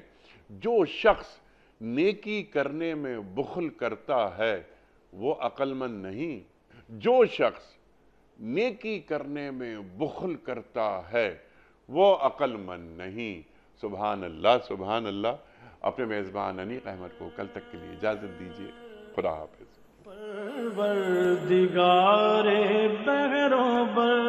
جو شخص نیکی کرنے میں بخل کرتا ہے وہ عقل مند نہیں، جو شخص نیکی کرنے میں بخل کرتا ہے وہ عقل مند نہیں۔ سبحان اللہ سبحان اللہ۔ اپنے میزبان انیق احمد کو کل تک کے لیے اجازت دیجیے، خدا حافظ۔ پروردگار بحروں بر